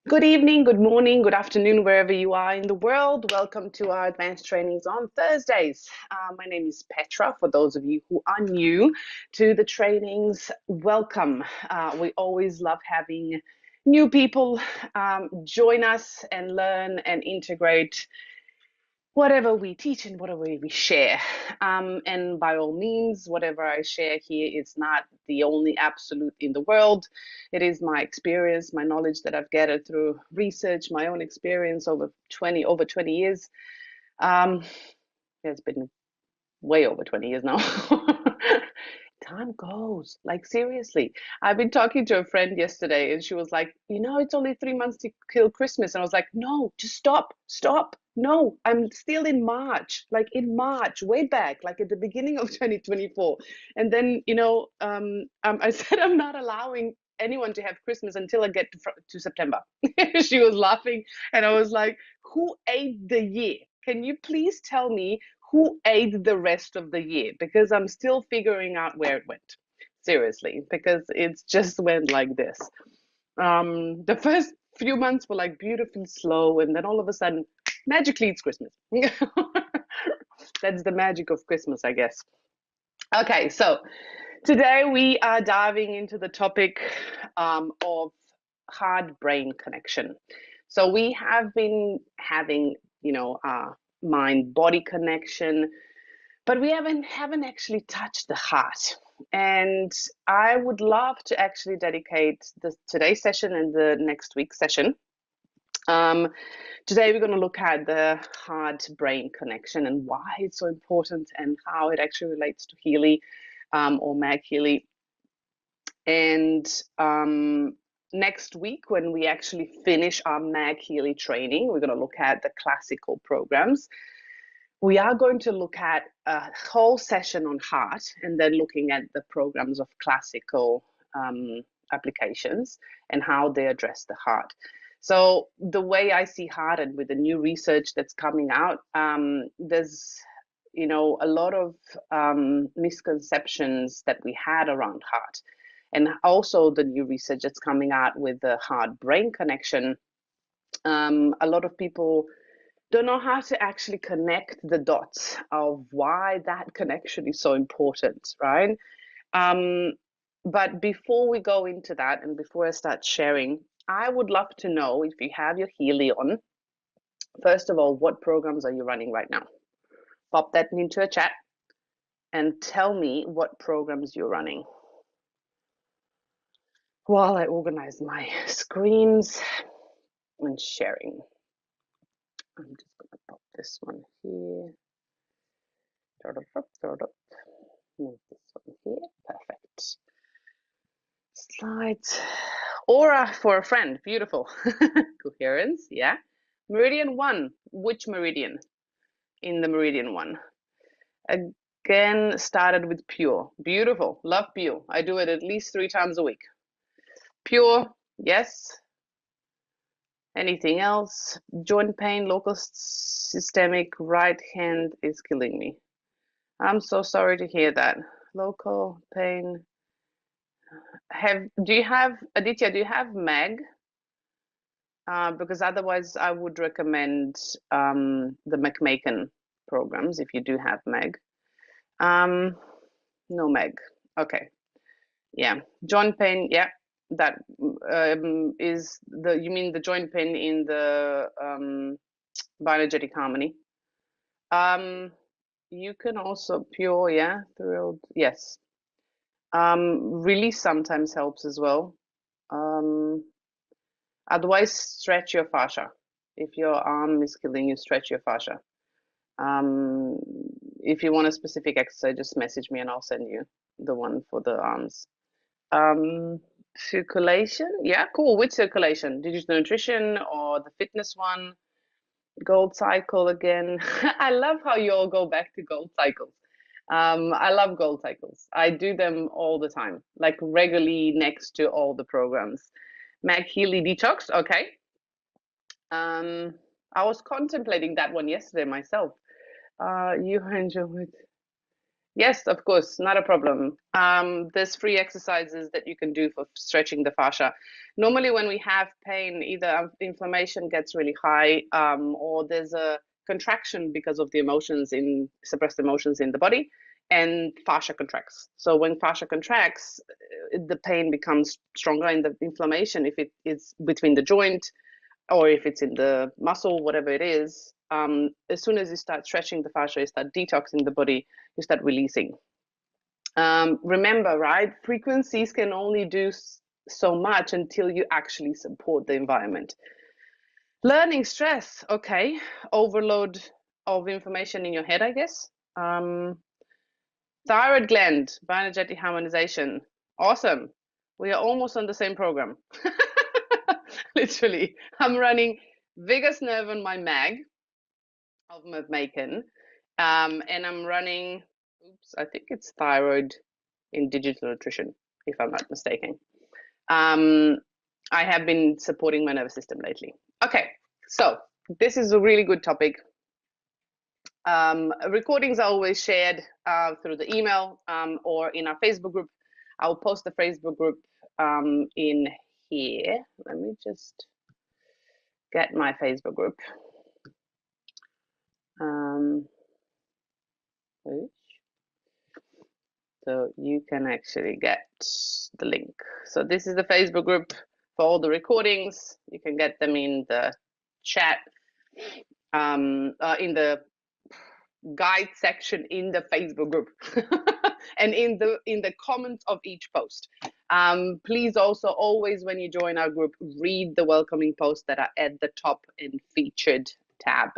Good evening, good morning, good afternoon, wherever you are in the world. Welcome to our advanced trainings on Thursdays. My name is Petra. For those of you who are new to the trainings, welcome. We always love having new people join us and learn and integrate whatever we teach and whatever we share. And by all means, whatever I share here is not the only absolute in the world. It is my experience, my knowledge that I've gathered through research, my own experience over 20 years. Um, it's been way over 20 years now. Time goes, like, seriously. I've been talking to a friend yesterday and she was like, it's only 3 months to kill Christmas. And I was like, no, just stop. No, I'm still in March, like in March, way back, like at the beginning of 2024. And then, I said I'm not allowing anyone to have Christmas until I get to September. She was laughing and I was like, who ate the year? Can you please tell me who ate the rest of the year? Because I'm still figuring out where it went. Seriously, because it's just went like this. The first few months were like beautifully slow, and then all of a sudden, magically, it's Christmas. That's the magic of Christmas, I guess. Okay, so today we are diving into the topic of heart-brain connection. So we have been having, mind-body connection, but we haven't actually touched the heart. And I would love to actually dedicate today's session and the next week's session. Today we're going to look at the heart-brain connection and why it's so important and how it actually relates to Healy, or Mag Healy. And next week, when we actually finish our Mag Healy training, we're going to look at the classical programs. We are going to look at a whole session on heart and then looking at the programs of classical applications and how they address the heart. So the way I see heart, and with the new research that's coming out, there's a lot of misconceptions that we had around heart. And also the new research that's coming out with the heart-brain connection. A lot of people don't know how to actually connect the dots of why that connection is so important, right? But before we go into that and before I start sharing, I would love to know, if you have your Healy on, first of all, what programs are you running right now? Pop that into a chat and tell me what programs you're running while I organize my screens and sharing. I'm just going to pop this one here. Move this one here. Perfect. Slides. Aura for a friend. Beautiful. Coherence. Yeah. Meridian 1. Which meridian? In the meridian 1. Again, started with pure. Beautiful. Love pure. I do it at least 3 times a week. Pure. Yes. Anything else? Joint pain, local systemic, right hand is killing me. I'm so sorry to hear that. Local pain. Do you have, Aditya, do you have Meg? Because otherwise I would recommend the McMaken programs if you do have Meg. No Meg. Okay. Yeah. Joint pain, yeah. That is you mean the joint pain in the bioenergetic harmony. You can also pure, yeah, thrilled, yes. Release sometimes helps as well. Otherwise, stretch your fascia. If your arm is killing you, stretch your fascia. If you want a specific exercise, just message me and I'll send you the one for the arms. Circulation, yeah, cool. Which circulation? Digital nutrition or the fitness one? Gold cycle again. I love how you all go back to gold cycles. I love gold cycles. I do them all the time, like regularly next to all the programs. Mag Healy Detox, okay. I was contemplating that one yesterday myself. You enjoyed. Yes, of course, not a problem. There's free exercises that you can do for stretching the fascia. Normally, when we have pain, either inflammation gets really high, or there's a contraction because of the emotions in suppressed emotions in the body, and fascia contracts. So when fascia contracts, the pain becomes stronger, and the inflammation, if it is between the joint or if it's in the muscle, whatever it is, as soon as you start stretching the fascia, you start detoxing the body, you start releasing. Remember, right? Frequencies can only do so much until you actually support the environment. Learning stress, okay. Overload of information in your head, I guess. Thyroid gland, bioenergetic harmonization. Awesome. We are almost on the same program. Literally. I'm running vagus nerve on my mag of Macon. And I'm running, oops, I think it's thyroid in digital nutrition, if I'm not mistaken. I have been supporting my nervous system lately. Okay, so this is a really good topic. Recordings are always shared through the email or in our Facebook group. I'll post the Facebook group in here. Let me just get my Facebook group. So you can actually get the link. So this is the Facebook group for all the recordings. You can get them in the chat, in the guide section in the Facebook group, and in the comments of each post. Please also always, when you join our group, read the welcoming posts that are at the top and featured tab.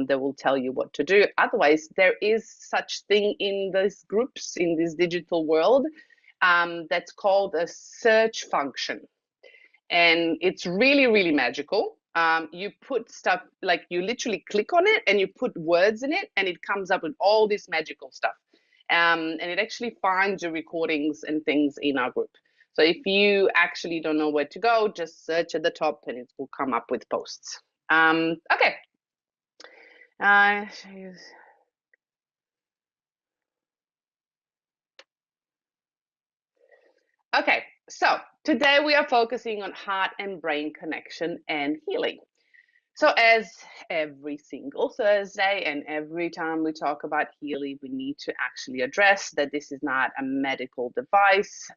That will tell you what to do. Otherwise, there is such thing in these groups, in this digital world, that's called a search function. And it's really, really magical. You put stuff, like you literally click on it and you put words in it and it comes up with all this magical stuff. And it actually finds your recordings and things in our group. So if you actually don't know where to go, just search at the top and it will come up with posts. Okay. Okay, so today we are focusing on heart and brain connection and healing. So as every single Thursday and every time we talk about Healy, we need to actually address that this is not a medical device.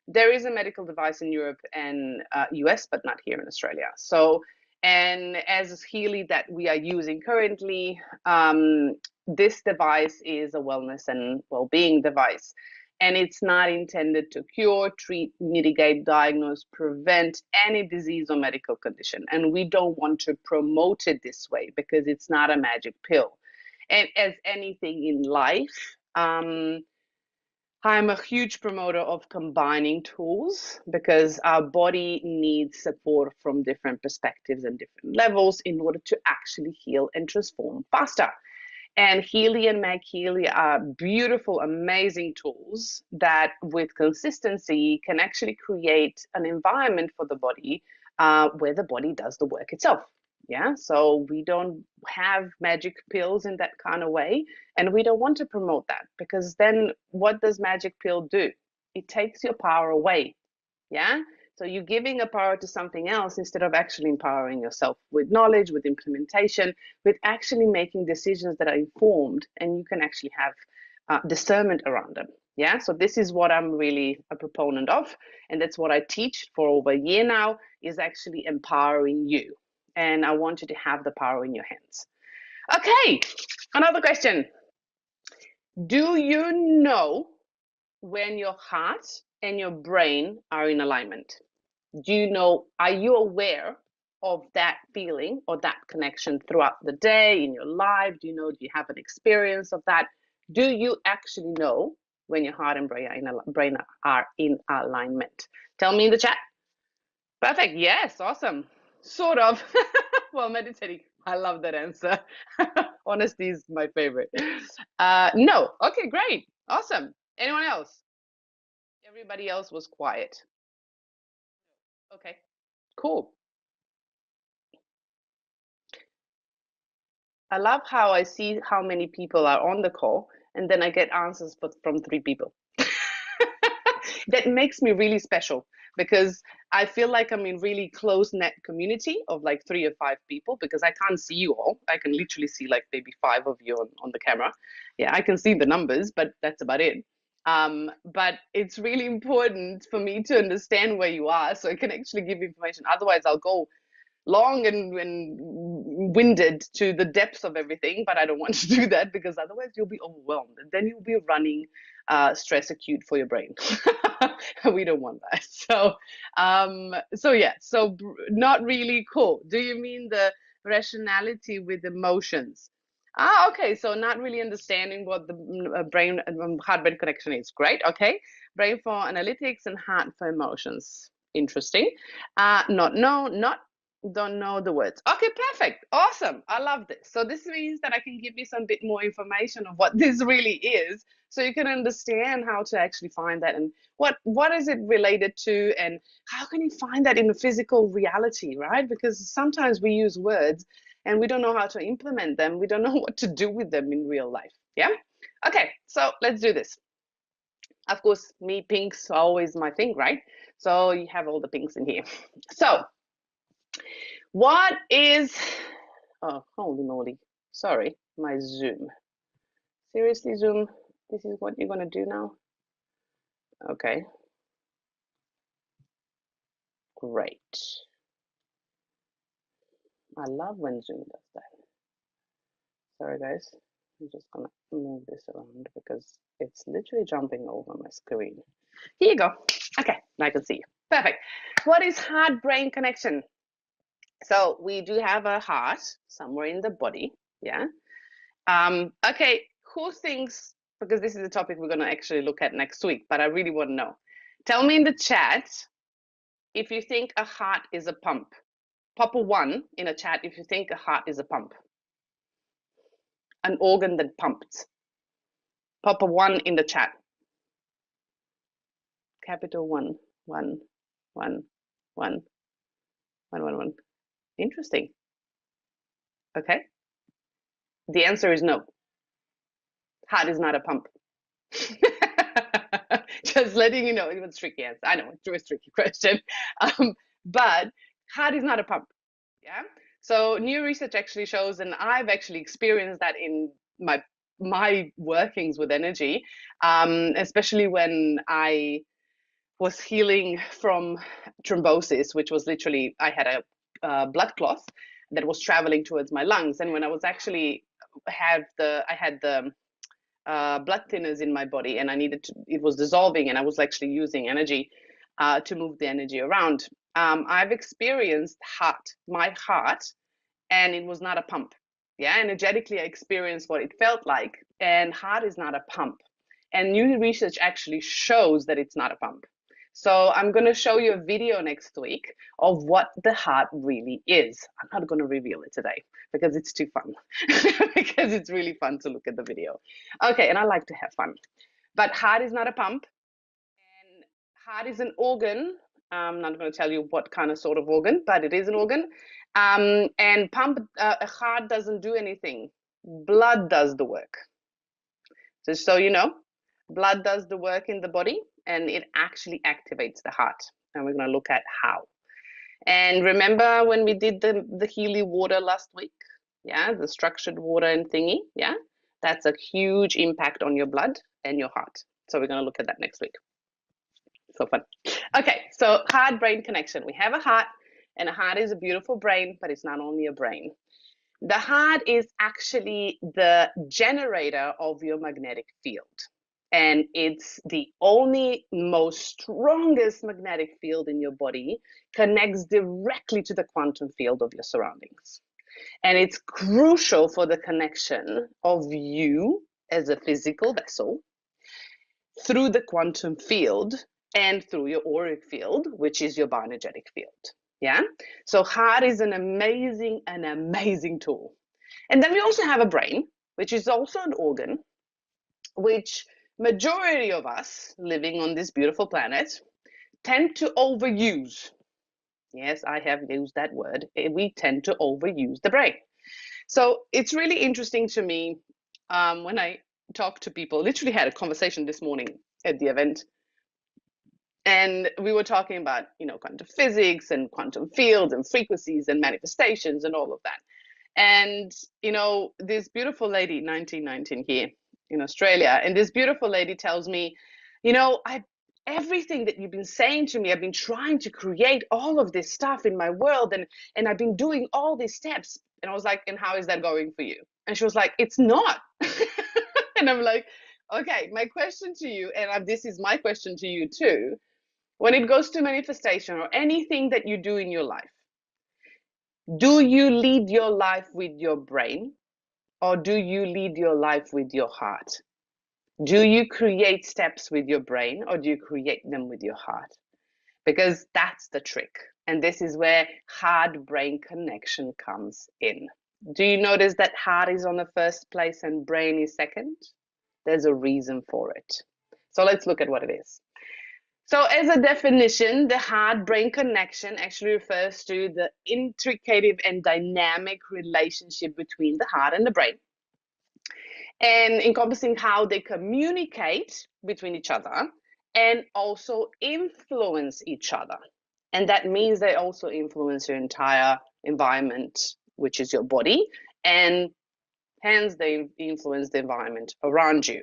There is a medical device in Europe and US, but not here in Australia. So, and as Healy that we are using currently, this device is a wellness and well-being device. And it's not intended to cure, treat, mitigate, diagnose, prevent any disease or medical condition. And we don't want to promote it this way because it's not a magic pill. And as anything in life, I'm a huge promoter of combining tools because our body needs support from different perspectives and different levels in order to actually heal and transform faster. And Healy and Meg Healy are beautiful, amazing tools that, with consistency, can actually create an environment for the body where the body does the work itself. Yeah, so we don't have magic pills in that kind of way, and we don't want to promote that because then what does magic pill do? It takes your power away. Yeah, so you're giving a power to something else instead of actually empowering yourself with knowledge, with implementation, with actually making decisions that are informed, and you can actually have discernment around them. Yeah, so this is what I'm really a proponent of, and that's what I teach for over a year now, is actually empowering you. And I want you to have the power in your hands. Okay, another question. Do you know when your heart and your brain are in alignment? Do you know, are you aware of that feeling or that connection throughout the day, in your life? Do you know, do you have an experience of that? Do you actually know when your heart and brain are in alignment? Tell me in the chat. Perfect. Yes, awesome. Sort of. Well, meditating. I love that answer. Honesty is my favorite. No. Okay, great. Awesome. Anyone else? Everybody else was quiet. Okay, cool. I love how I see how many people are on the call and then I get answers from 3 people. That makes me really special because I feel like I'm in really close net community of like 3 or 5 people because I can't see you all. I can literally see like maybe 5 of you on the camera. Yeah, I can see the numbers, but that's about it. But it's really important for me to understand where you are so I can actually give information. Otherwise, I'll go long and winded to the depths of everything, but I don't want to do that because otherwise you'll be overwhelmed and then you'll be running stress acute for your brain. We don't want that. So yeah, so not really cool. Do you mean the rationality with emotions? Ah, okay. So not really understanding what the brain heart brain connection is. Great. Okay. Brain for analytics and heart for emotions. Interesting. Not don't know the words. Okay, perfect. Awesome. I love this. So this means that I can give you some bit more information of what this really is so you can understand how to actually find that and what is it related to and how can you find that in the physical reality, right? Because sometimes we use words and we don't know how to implement them. We don't know what to do with them in real life. Yeah? Okay, so let's do this. Of course, me pinks are always my thing, right? So you have all the pinks in here. So what is, oh, holy moly. Sorry, my Zoom. Seriously, Zoom, this is what you're going to do now? Okay. Great. I love when Zoom does that. Sorry, guys. I'm just going to move this around because it's literally jumping over my screen. Here you go. Okay, now I can see you. Perfect. What is heart-brain connection? So we do have a heart somewhere in the body, yeah? Okay, who thinks, because this is a topic we're going to actually look at next week, but I really want to know. Tell me in the chat if you think a heart is a pump. Pop a 1 in a chat if you think a heart is a pump. An organ that pumps. Pop a 1 in the chat. Capital 1, 1, 1, 1, 1, 1, 1. Interesting. Okay. The answer is no. Heart is not a pump. Just letting you know, it was a tricky answer. I know it was a tricky question, but heart is not a pump. Yeah. So new research actually shows, and I've actually experienced that in my workings with energy, especially when I was healing from thrombosis, which was literally I had a blood clot that was traveling towards my lungs, and when I was actually I had the blood thinners in my body and it was dissolving and I was actually using energy to move the energy around. I've experienced my heart, and it was not a pump. Yeah, energetically I experienced what it felt like, and heart is not a pump. And new research actually shows that it's not a pump. So I'm going to show you a video next week of what the heart really is. I'm not going to reveal it today because it's too fun, because it's really fun to look at the video. Okay, and I like to have fun. But heart is not a pump, and heart is an organ. I'm not going to tell you what kind of sort of organ, but it is an organ. And a heart doesn't do anything. Blood does the work. So you know, blood does the work in the body and it actually activates the heart. And we're going to look at how. And remember when we did the Healy water last week? Yeah, the structured water and thingy. Yeah, that's a huge impact on your blood and your heart. So we're going to look at that next week. So fun. Okay, so heart-brain connection. We have a heart, and a heart is a beautiful brain, but it's not only a brain. The heart is actually the generator of your magnetic field. And it's the only most strongest magnetic field in your body, connects directly to the quantum field of your surroundings. And it's crucial for the connection of you as a physical vessel through the quantum field and through your auric field, which is your bioenergetic field. Yeah. So heart is an amazing tool. And then we also have a brain, which is also an organ, which majority of us living on this beautiful planet tend to overuse. Yes, I have used that word. We tend to overuse the brain. So it's really interesting to me when I talk to people. Literally had a conversation this morning at the event, and we were talking about, quantum physics and quantum fields and frequencies and manifestations and all of that. And, this beautiful lady, 1919 here in Australia, and this beautiful lady tells me, everything that you've been saying to me, I've been trying to create all of this stuff in my world, and I've been doing all these steps. And I was like, and how is that going for you? And she was like, it's not. And I'm like, okay, my question to you, and this is my question to you too, when it goes to manifestation or anything that you do in your life, do you lead your life with your brain, or do you lead your life with your heart? Do you create steps with your brain, or do you create them with your heart? Because that's the trick. And this is where heart-brain connection comes in. Do you notice that heart is on the first place and brain is second? There's a reason for it. So let's look at what it is. So as a definition, the heart-brain connection actually refers to the intricate and dynamic relationship between the heart and the brain, and encompassing how they communicate between each other and also influence each other. And that means they also influence your entire environment, which is your body, and hence they influence the environment around you.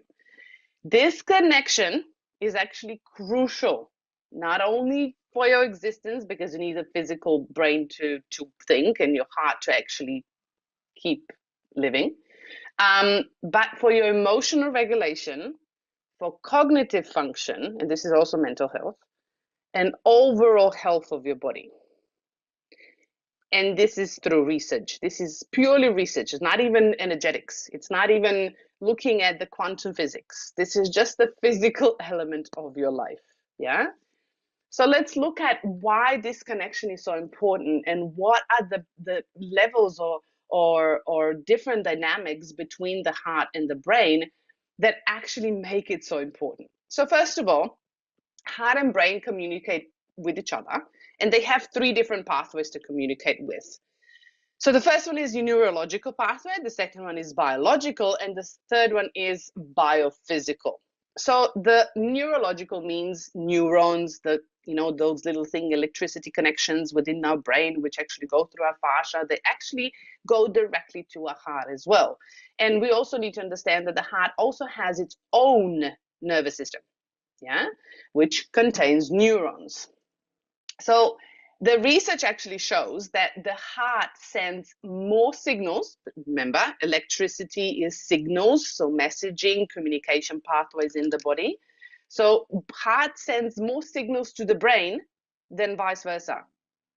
This connection is actually crucial, not only for your existence, because you need a physical brain to think and your heart to actually keep living, but for your emotional regulation, for cognitive function, and this is also mental health, and overall health of your body. And this is through research. This is purely research. It's not even energetics. It's not even looking at the quantum physics. This is just the physical element of your life. Yeah. So let's look at why this connection is so important and what are the levels or different dynamics between the heart and the brain that actually make it so important. So first of all, heart and brain communicate with each other, and they have three different pathways to communicate with. So the first one is your neurological pathway, the second one is biological, and the third one is biophysical. So the neurological means neurons, those little electricity connections within our brain, which actually go through our fascia, they actually go directly to our heart as well. And we also need to understand that the heart also has its own nervous system, yeah, which contains neurons. So the research actually shows that the heart sends more signals. Remember, electricity is signals, so messaging, communication pathways in the body. So heart sends more signals to the brain than vice versa.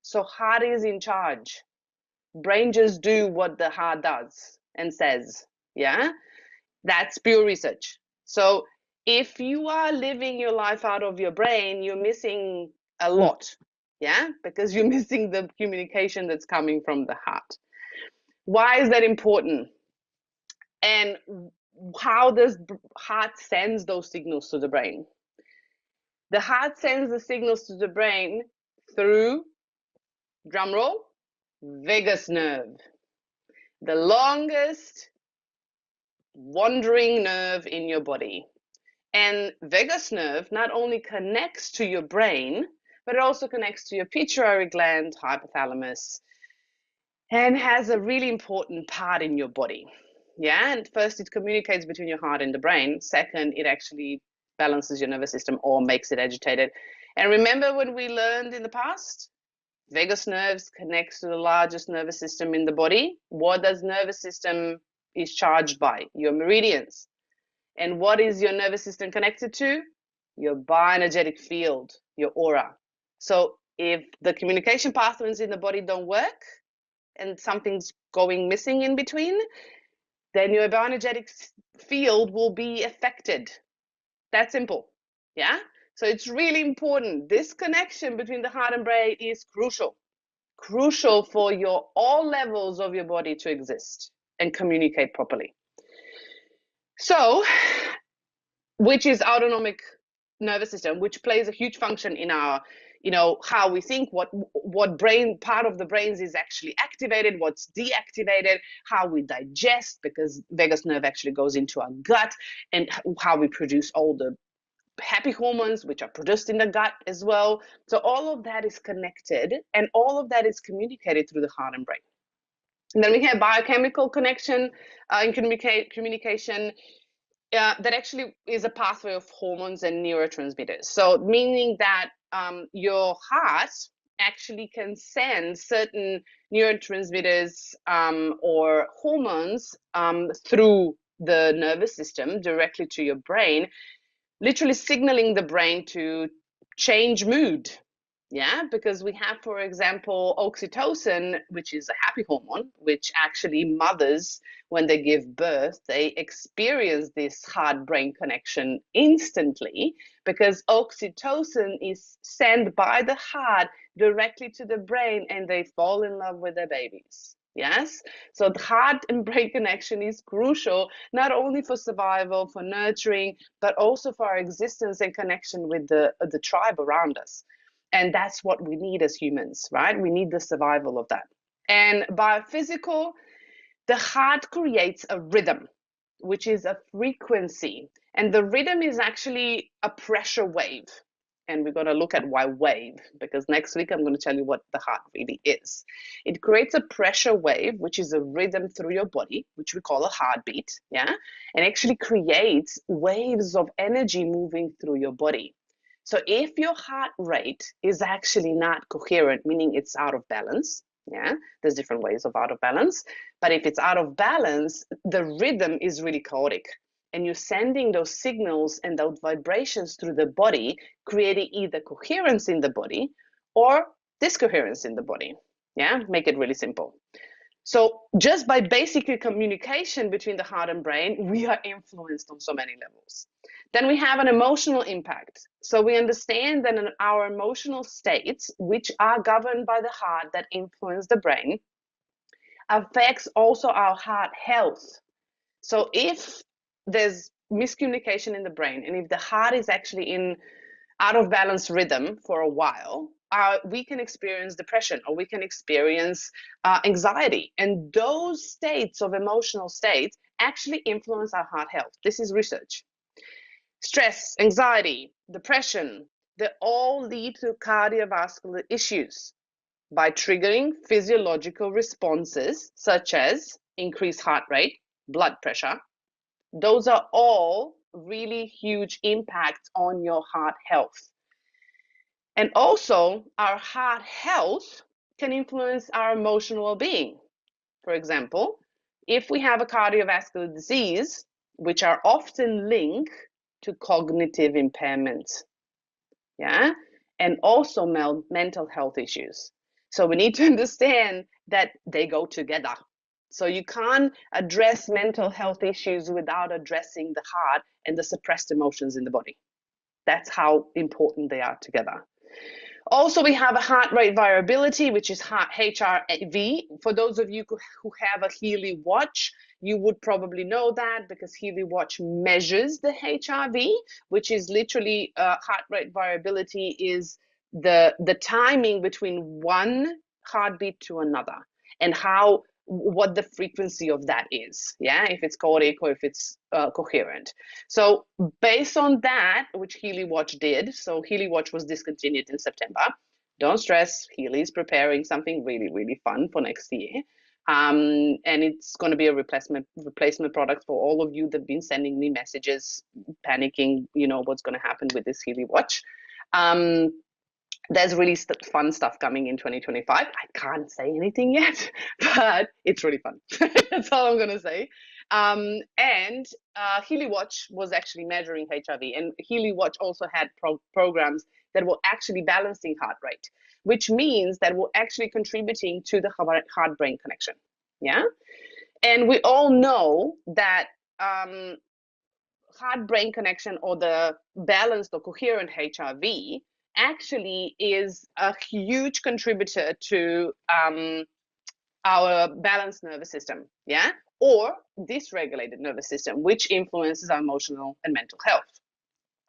So heart is in charge. Brain just do what the heart does and says, yeah? That's pure research. So if you are living your life out of your brain, you're missing a lot, yeah? Because you're missing the communication that's coming from the heart. Why is that important? And how does heart sends those signals to the brain? The heart sends the signals to the brain through, drumroll, vagus nerve, the longest wandering nerve in your body. And vagus nerve not only connects to your brain, but it also connects to your pituitary gland, hypothalamus, and has a really important part in your body. Yeah, and first it communicates between your heart and the brain. Second, it actually balances your nervous system or makes it agitated. And remember when we learned in the past? Vagus nerves connects to the largest nervous system in the body. What does nervous system is charged by? Your meridians. And what is your nervous system connected to? Your bioenergetic field, your aura. So if the communication pathways in the body don't work and something's going missing in between, then your bioenergetic field will be affected. That simple. Yeah? So it's really important. This connection between the heart and brain is crucial for your all levels of your body to exist and communicate properly. So, which is autonomic nervous system, which plays a huge function in our how we think, what brain part of the brains is actually activated, what's deactivated, how we digest, because vagus nerve actually goes into our gut, and how we produce all the happy hormones which are produced in the gut as well. So all of that is connected, and all of that is communicated through the heart and brain. And then we have biochemical connection and communication. That actually is a pathway of hormones and neurotransmitters. So meaning that your heart actually can send certain neurotransmitters or hormones through the nervous system directly to your brain, literally signaling the brain to change mood. Yeah, because we have, for example, oxytocin, which is a happy hormone, which actually mothers, when they give birth, they experience this heart-brain connection instantly, because oxytocin is sent by the heart directly to the brain, and they fall in love with their babies. Yes, so the heart and brain connection is crucial, not only for survival, for nurturing, but also for our existence and connection with the tribe around us. And that's what we need as humans, right? We need the survival of that. And biophysical, the heart creates a rhythm, which is a frequency. And the rhythm is actually a pressure wave. And we're going to look at why wave, because next week I'm going to tell you what the heart really is. It creates a pressure wave, which is a rhythm through your body, which we call a heartbeat, yeah? And actually creates waves of energy moving through your body. So if your heart rate is actually not coherent, meaning it's out of balance, yeah, there's different ways of out of balance, but if it's out of balance, the rhythm is really chaotic. And you're sending those signals and those vibrations through the body, creating either coherence in the body or discoherence in the body. Yeah, make it really simple. So just by basic communication between the heart and brain, we are influenced on so many levels. Then we have an emotional impact. So we understand that our emotional states, which are governed by the heart that influence the brain, affects also our heart health. So if there's miscommunication in the brain, and if the heart is actually in out of balance rhythm for a while, we can experience depression, or we can experience anxiety. And those states of emotional states actually influence our heart health. This is research. Stress, anxiety, depression, they all lead to cardiovascular issues by triggering physiological responses such as increased heart rate, blood pressure. Those are all really huge impacts on your heart health. And also, our heart health can influence our emotional well-being. For example, if we have a cardiovascular disease, which are often linked to cognitive impairments, yeah, and also mental health issues. So we need to understand that they go together. So you can't address mental health issues without addressing the heart and the suppressed emotions in the body. That's how important they are together. Also, we have a heart rate variability, which is HRV. For those of you who have a Healy watch, you would probably know that, because Healy watch measures the HRV, which is literally heart rate variability is the timing between one heartbeat to another, and what the frequency of that is, yeah, if it's chaotic or if it's coherent. So based on that, which Healy watch did, so Healy watch was discontinued in September. Don't stress, Healy is preparing something really, really fun for next year. And it's going to be a replacement product for all of you that have been sending me messages, panicking, what's going to happen with this Healy watch. There's really fun stuff coming in 2025. I can't say anything yet, but it's really fun. That's all I'm going to say. And Healy Watch was actually measuring HRV, and Healy Watch also had programs that were actually balancing heart rate, which means that we're actually contributing to the heart-brain connection. Yeah, and we all know that heart-brain connection, or the balanced or coherent HRV, actually is a huge contributor to our balanced nervous system, yeah, or dysregulated nervous system, which influences our emotional and mental health.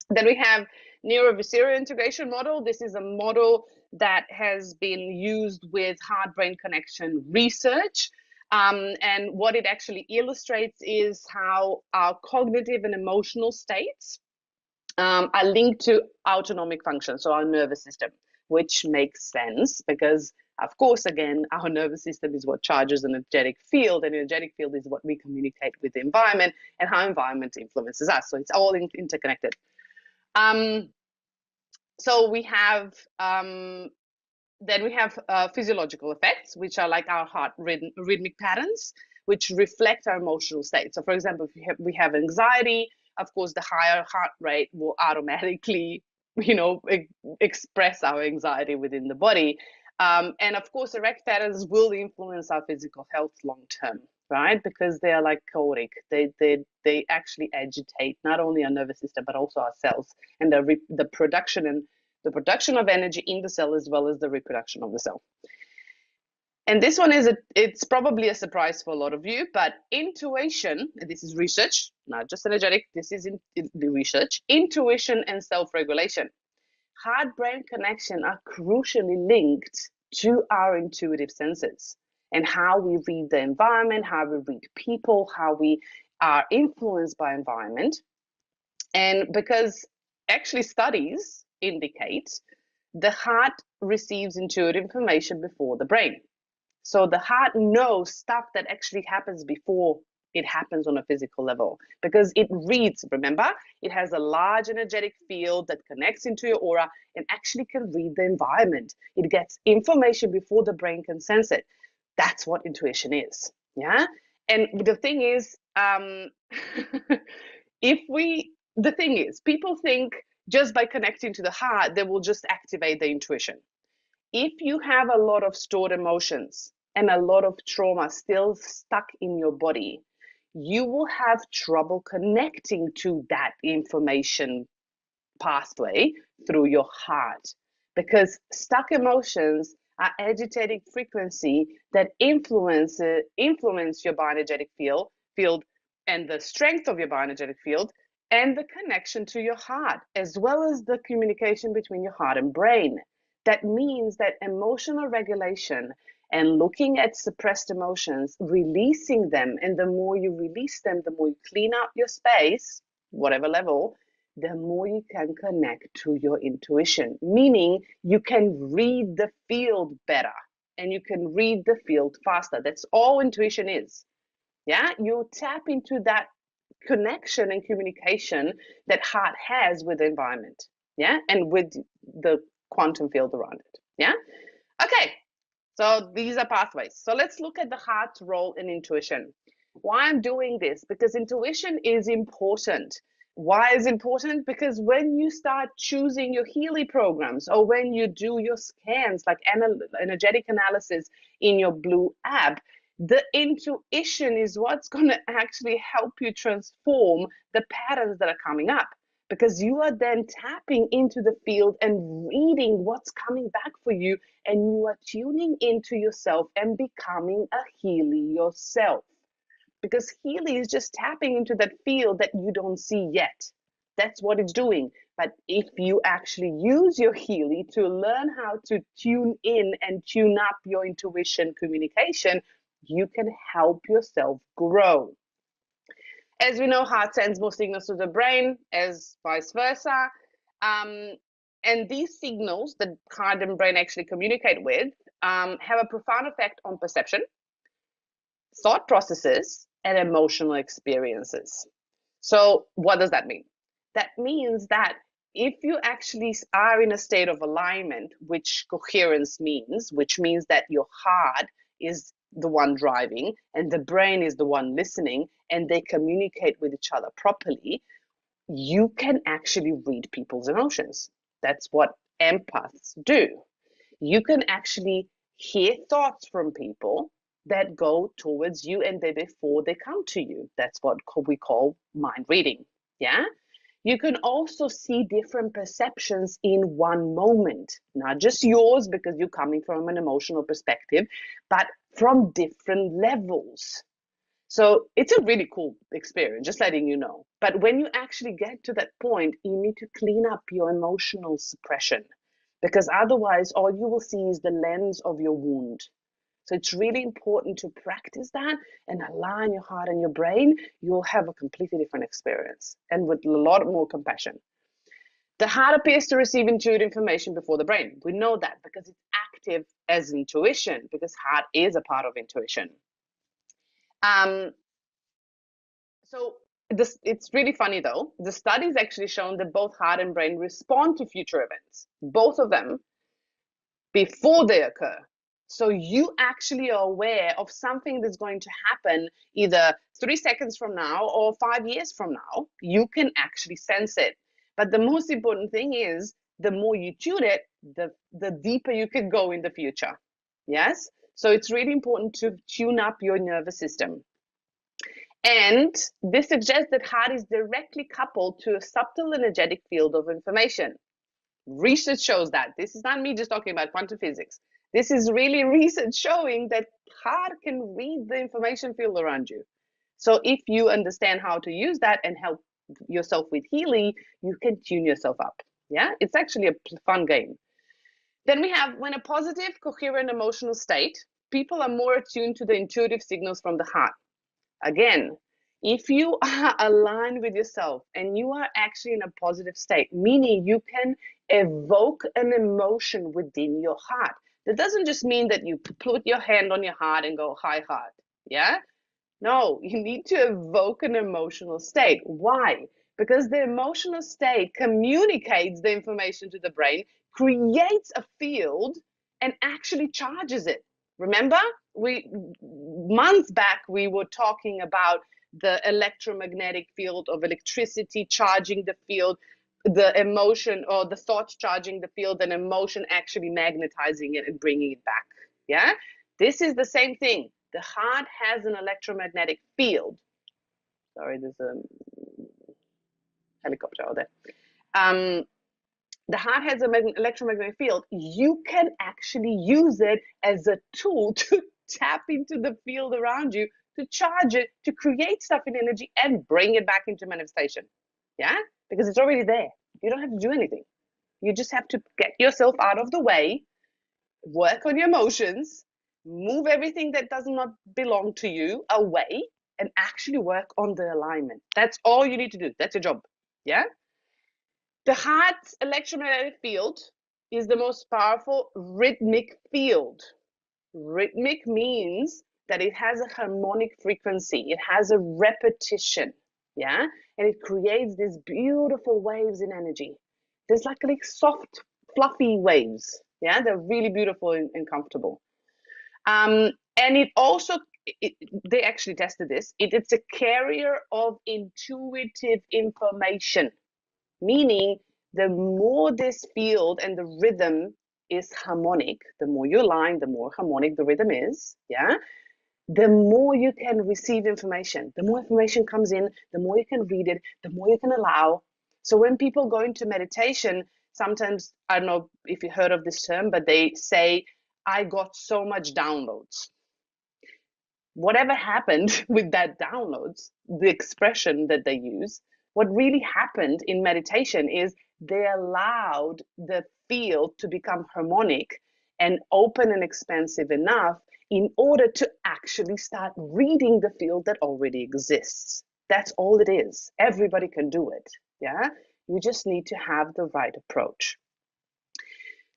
Then we have neurovisceral integration model. This is a model that has been used with heart-brain connection research. And what it actually illustrates is how our cognitive and emotional states are linked to autonomic function, so our nervous system, which makes sense because, of course, again, our nervous system is what charges an energetic field, and energetic field is what we communicate with the environment and how environment influences us. So it's all interconnected. So we have then we have physiological effects, which are like our heart rhythmic patterns, which reflect our emotional state. So, for example, if we have anxiety, of course, the higher heart rate will automatically, express our anxiety within the body. And of course, erect patterns will influence our physical health long term, right? Because they are like chaotic. They actually agitate not only our nervous system but also our cells and the production of energy in the cell as well as the reproduction of the cell. And this one it's probably a surprise for a lot of you, but intuition, and this is research, not just energetic, this is in the research, intuition and self-regulation. Heart-brain connection are crucially linked to our intuitive senses and how we read the environment, how we read people, how we are influenced by environment. And because actually studies indicate the heart receives intuitive information before the brain. So the heart knows stuff that actually happens before it happens on a physical level because it reads, remember, it has a large energetic field that connects into your aura and actually can read the environment. It gets information before the brain can sense it. That's what intuition is. Yeah. And the thing is, people think just by connecting to the heart, they will just activate the intuition. If you have a lot of stored emotions and a lot of trauma still stuck in your body, you will have trouble connecting to that information pathway through your heart because stuck emotions are agitating frequency that influence your bioenergetic field and the strength of your bioenergetic field and the connection to your heart, as well as the communication between your heart and brain. That means that emotional regulation and looking at suppressed emotions, releasing them, and the more you release them, the more you clean out your space, whatever level, the more you can connect to your intuition, meaning you can read the field better and you can read the field faster. That's all intuition is. Yeah, you tap into that connection and communication that heart has with the environment, yeah, and with the quantum field around it. Yeah. Okay. So these are pathways. So let's look at the heart's role in intuition. Why I'm doing this? Because intuition is important. Why is it important? Because when you start choosing your Healy programs or when you do your scans, like energetic analysis in your blue app, the intuition is what's going to actually help you transform the patterns that are coming up because you are then tapping into the field and reading what's coming back for you, and you are tuning into yourself and becoming a Healy yourself. Because Healy is just tapping into that field that you don't see yet. That's what it's doing. But if you actually use your Healy to learn how to tune in and tune up your intuition communication, you can help yourself grow. As we know, heart sends more signals to the brain, as vice versa. And these signals that heart and brain actually communicate with have a profound effect on perception, thought processes, and emotional experiences. So what does that mean? That means that if you actually are in a state of alignment, which coherence means, which means that your heart is the one driving and the brain is the one listening, and they communicate with each other properly, you can actually read people's emotions. That's what empaths do. You can actually hear thoughts from people that go towards you and before they come to you. That's what we call mind reading. Yeah. You can also see different perceptions in one moment, not just yours because you're coming from an emotional perspective, but from different levels. So it's a really cool experience, just letting you know. But when you actually get to that point, you need to clean up your emotional suppression, because otherwise all you will see is the lens of your wound. So it's really important to practice that and align your heart and your brain. You'll have a completely different experience and with a lot more compassion. The heart appears to receive intuitive information before the brain. We know that because it's active as intuition, because heart is a part of intuition. Um, so it's really funny though. The studies actually shown that both heart and brain respond to future events, both of them, before they occur. So you actually are aware of something that's going to happen either 3 seconds from now or 5 years from now. You can actually sense it. But the most important thing is the more you tune it, the deeper you can go in the future. Yes? So it's really important to tune up your nervous system. And this suggests that heart is directly coupled to a subtle energetic field of information. Research shows that. This is not me just talking about quantum physics. This is really research showing that heart can read the information field around you. So if you understand how to use that and help yourself with Healy, you can tune yourself up. Yeah, it's actually a fun game. Then we have when a positive, coherent emotional state, people are more attuned to the intuitive signals from the heart. Again, if you are aligned with yourself and you are actually in a positive state, meaning you can evoke an emotion within your heart. That doesn't just mean that you put your hand on your heart and go, hi, heart. Yeah? No, you need to evoke an emotional state. Why? Because the emotional state communicates the information to the brain, creates a field, and actually charges it. Remember, we months back we were talking about the electromagnetic field of electricity charging the field, the emotion or the thoughts charging the field, and emotion actually magnetizing it and bringing it back. Yeah, this is the same thing. The heart has an electromagnetic field. Sorry, there's a helicopter out there. The heart has an electromagnetic field. You can actually use it as a tool to tap into the field around you, to charge it, to create stuff in energy and bring it back into manifestation. Yeah, because it's already there. You don't have to do anything. You just have to get yourself out of the way, work on your emotions, move everything that does not belong to you away, and actually work on the alignment. That's all you need to do. That's your job. Yeah. The heart's electromagnetic field is the most powerful rhythmic field. Rhythmic means that it has a harmonic frequency, it has a repetition, yeah, and it creates these beautiful waves in energy. There's like soft, fluffy waves, yeah, they're really beautiful and comfortable. And it also, they actually tested this. It's a carrier of intuitive information, meaning the more this field and the rhythm is harmonic, the more you align, the more harmonic the rhythm is, yeah, the more you can receive information. The more information comes in, the more you can read it, the more you can allow. So when people go into meditation, sometimes, I don't know if you heard of this term, but they say, I got so much downloads. Whatever happened with that downloads, the expression that they use, what really happened in meditation is they allowed the field to become harmonic and open and expansive enough in order to actually start reading the field that already exists. That's all it is. Everybody can do it. Yeah. You just need to have the right approach.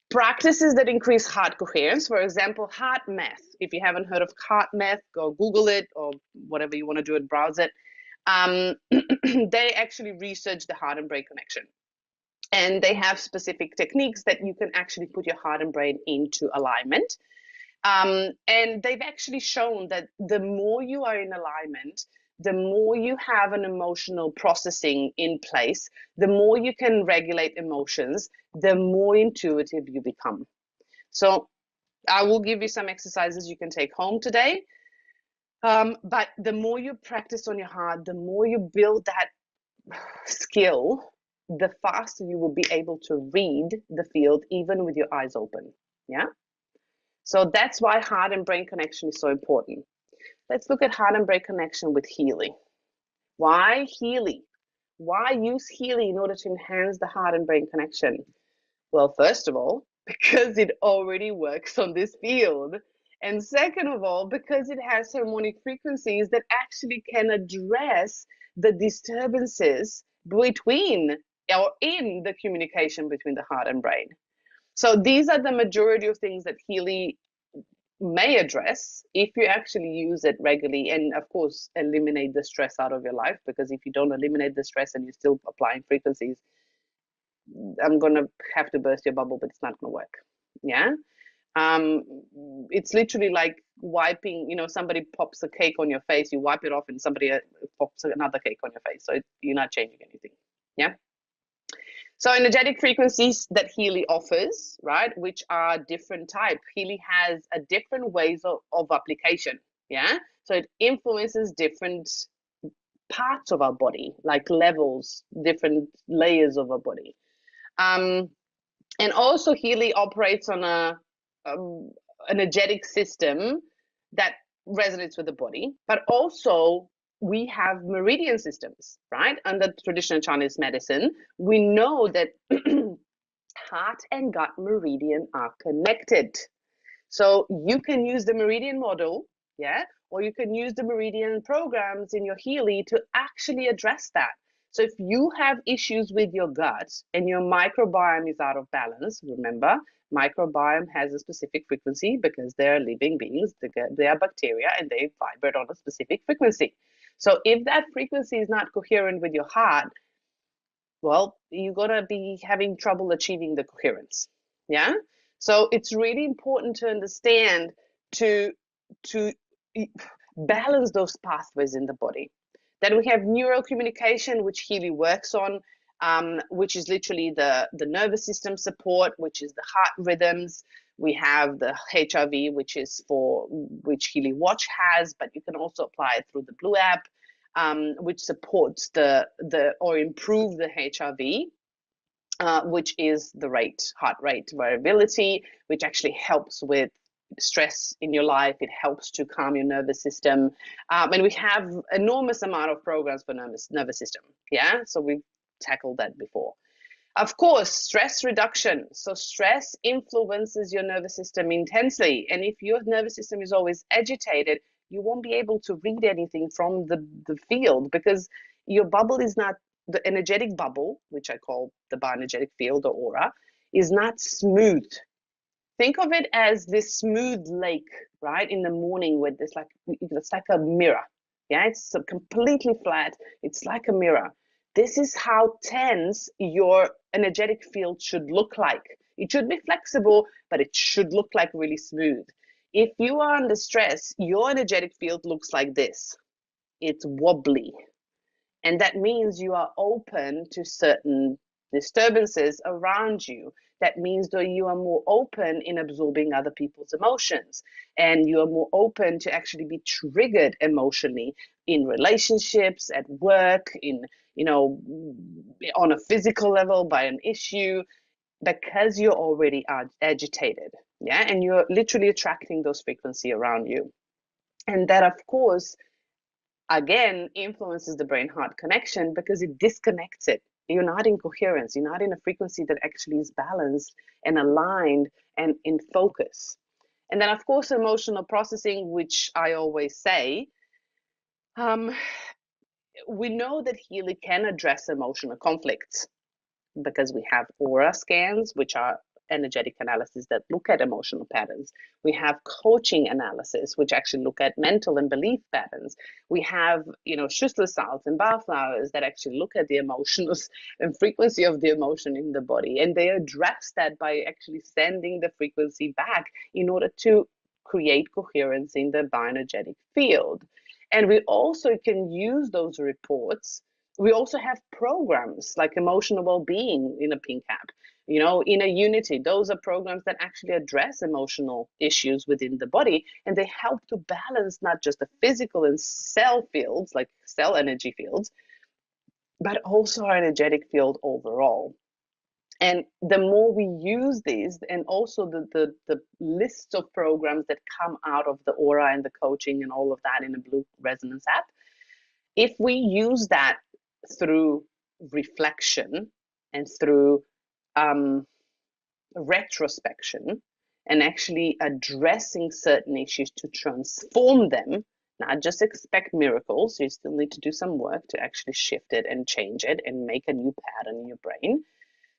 Practices that increase heart coherence, for example, heart math. If you haven't heard of heart math, go Google it or whatever you want to do it, browse it. They actually research the heart and brain connection. And they have specific techniques that you can actually put your heart and brain into alignment. And they've actually shown that the more you are in alignment, the more you have an emotional processing in place, the more you can regulate emotions, the more intuitive you become. So I will give you some exercises you can take home today. But the more you practice on your heart, the more you build that skill, the faster you will be able to read the field even with your eyes open. Yeah. So that's why heart and brain connection is so important. Let's look at heart and brain connection with Healy. Why Healy? Why use Healy in order to enhance the heart and brain connection? Well, first of all, because it already works on this field. And second of all, because it has harmonic frequencies that actually can address the disturbances between or in the communication between the heart and brain. So these are the majority of things that Healy may address if you actually use it regularly, and of course eliminate the stress out of your life, because if you don't eliminate the stress and you're still applying frequencies, I'm gonna have to burst your bubble, but it's not gonna work. Yeah. um it's literally like wiping, somebody pops a cake on your face, you wipe it off and somebody pops another cake on your face, so you're not changing anything. Yeah. So energetic frequencies that Healy offers, right, which are different type. Healy has a different ways of application. Yeah. So it influences different parts of our body, like levels, different layers of our body. And also Healy operates on a energetic system that resonates with the body, but also we have meridian systems, right? Under traditional Chinese medicine, we know that heart and gut meridian are connected. So you can use the meridian model, yeah, or you can use the meridian programs in your Healy to actually address that. So if you have issues with your gut and your microbiome is out of balance, remember, microbiome has a specific frequency because they're living beings, they are bacteria and they vibrate on a specific frequency. So if that frequency is not coherent with your heart, well, you're gonna be having trouble achieving the coherence. Yeah. So it's really important to understand to to balance those pathways in the body. Then we have neural communication, which Healy works on, which is literally the nervous system support, which is the heart rhythms. We have the HRV, which Healy Watch has, but you can also apply it through the Blue app, which supports the or improve the HRV, which is the heart rate variability, which actually helps with stress in your life. It helps to calm your nervous system, and we have enormous amount of programs for nervous system. Yeah, so we've tackled that before. Of course, stress reduction. So stress influences your nervous system intensely. And if your nervous system is always agitated, you won't be able to read anything from the field, because your bubble is not, the energetic bubble, which I call the bioenergetic field or aura, is not smooth. Think of it as this smooth lake, right? In the morning with this, like, it's like a mirror. Yeah, it's completely flat. It's like a mirror. This is how tense your energetic field should look like. It should be flexible, but it should look like really smooth. If you are under stress, your energetic field looks like this. It's wobbly. And that means you are open to certain disturbances around you. That means that you are more open in absorbing other people's emotions, and you are more open to actually be triggered emotionally in relationships, at work, on a physical level by an issue, because you're already agitated. Yeah, and you're literally attracting those frequencies around you. And that, of course, again, influences the brain heart connection because it disconnects it. You're not in coherence, you're not in a frequency that actually is balanced and aligned and in focus. And then, of course, emotional processing, which I always say, we know that Healy can address emotional conflicts because we have aura scans, which are energetic analysis that look at emotional patterns. We have coaching analysis, which actually look at mental and belief patterns. We have, Schussler salts and bar flowers that actually look at the emotions and frequency of the emotion in the body. And they address that by actually sending the frequency back in order to create coherence in the bioenergetic field. And we also can use those reports. We also have programs like emotional well-being in a pink app, in a unity. Those are programs that actually address emotional issues within the body, and they help to balance not just the physical and cell fields, like cell energy fields, but also our energetic field overall. And the more we use these, and also the lists of programs that come out of the aura and the coaching and all of that in the Blue Resonance app, if we use that through reflection and through retrospection and actually addressing certain issues to transform them, not just expect miracles, you still need to do some work to actually shift it and change it and make a new pattern in your brain.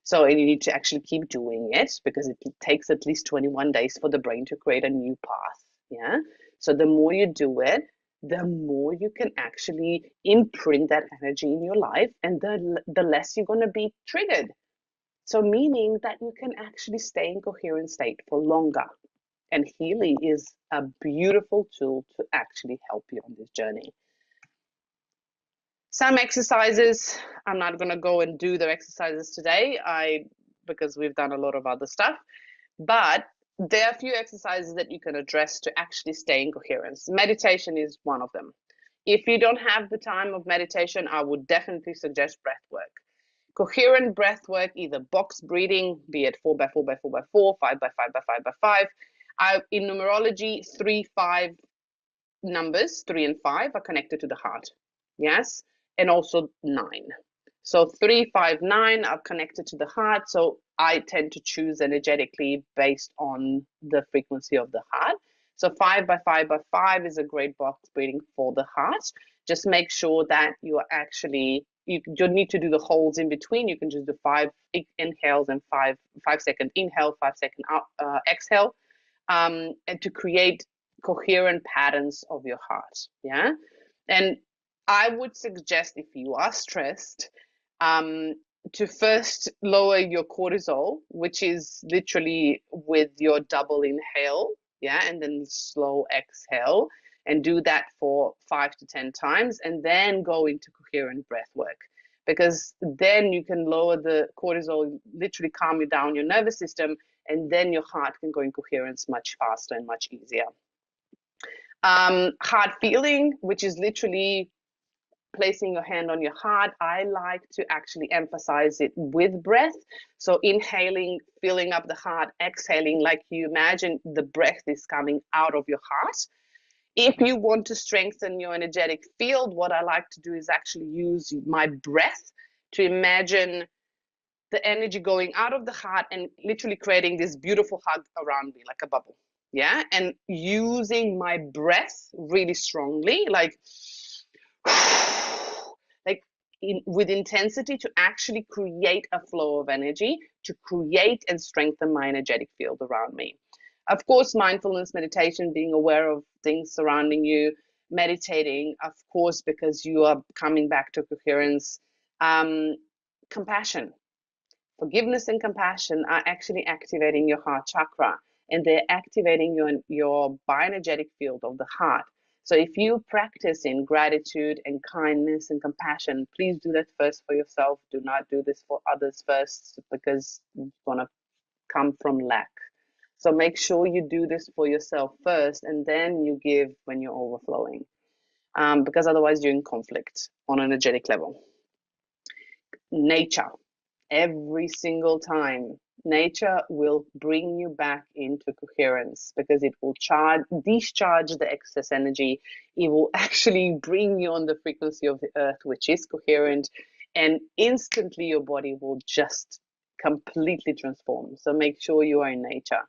So you need to actually keep doing it, because it takes at least 21 days for the brain to create a new path. Yeah. So the more you do it, the more you can actually imprint that energy in your life, and the less you're going to be triggered. So meaning that you can actually stay in coherent state for longer. And Healy is a beautiful tool to actually help you on this journey. Some exercises, I'm not going to go and do the exercises today, because we've done a lot of other stuff, but there are a few exercises that you can address to actually stay in coherence. Meditation is one of them. If you don't have the time of meditation, I would definitely suggest breath work. Coherent breath work, either box breathing, be it 4 by 4 by 4 by 4, 5 by 5 by 5 by 5. In numerology, 3, 5 numbers, 3 and 5 are connected to the heart. Yes, and also 9. So 3, 5, 9 are connected to the heart. So I tend to choose energetically based on the frequency of the heart. So 5 by 5 by 5 is a great box breathing for the heart. Just make sure that you are actually, you don't need to do the holds in between. You can just do 5 inhales and 5-second inhale, 5-second exhale, and to create coherent patterns of your heart. Yeah. And I would suggest, if you are stressed, to first lower your cortisol, which is literally with your double inhale, yeah, and then slow exhale, and do that for 5 to 10 times, and then go into coherent breath work, because then you can lower the cortisol, literally calm you down your nervous system, and then your heart can go in coherence much faster and much easier. Heart feeling, which is literally placing your hand on your heart. I like to actually emphasize it with breath. So inhaling, filling up the heart, exhaling, like you imagine the breath is coming out of your heart. If you want to strengthen your energetic field, what I like to do is actually use my breath to imagine the energy going out of the heart and literally creating this beautiful hug around me, like a bubble. Yeah. And using my breath really strongly, like with intensity, to actually create a flow of energy, to create and strengthen my energetic field around me. Of course, mindfulness, meditation, being aware of things surrounding you, meditating, of course, because you are coming back to coherence. Compassion, forgiveness and compassion are actually activating your heart chakra, and they're activating your bioenergetic field of the heart. So if you practice in gratitude and kindness and compassion, please do that first for yourself. Do not do this for others first, because it's going to come from lack. So make sure you do this for yourself first, and then you give when you're overflowing, because otherwise you're in conflict on an energetic level. Nature. Every single time, nature will bring you back into coherence, because it will discharge the excess energy. It will actually bring you on the frequency of the earth, which is coherent, and instantly your body will just completely transform. So make sure you are in nature.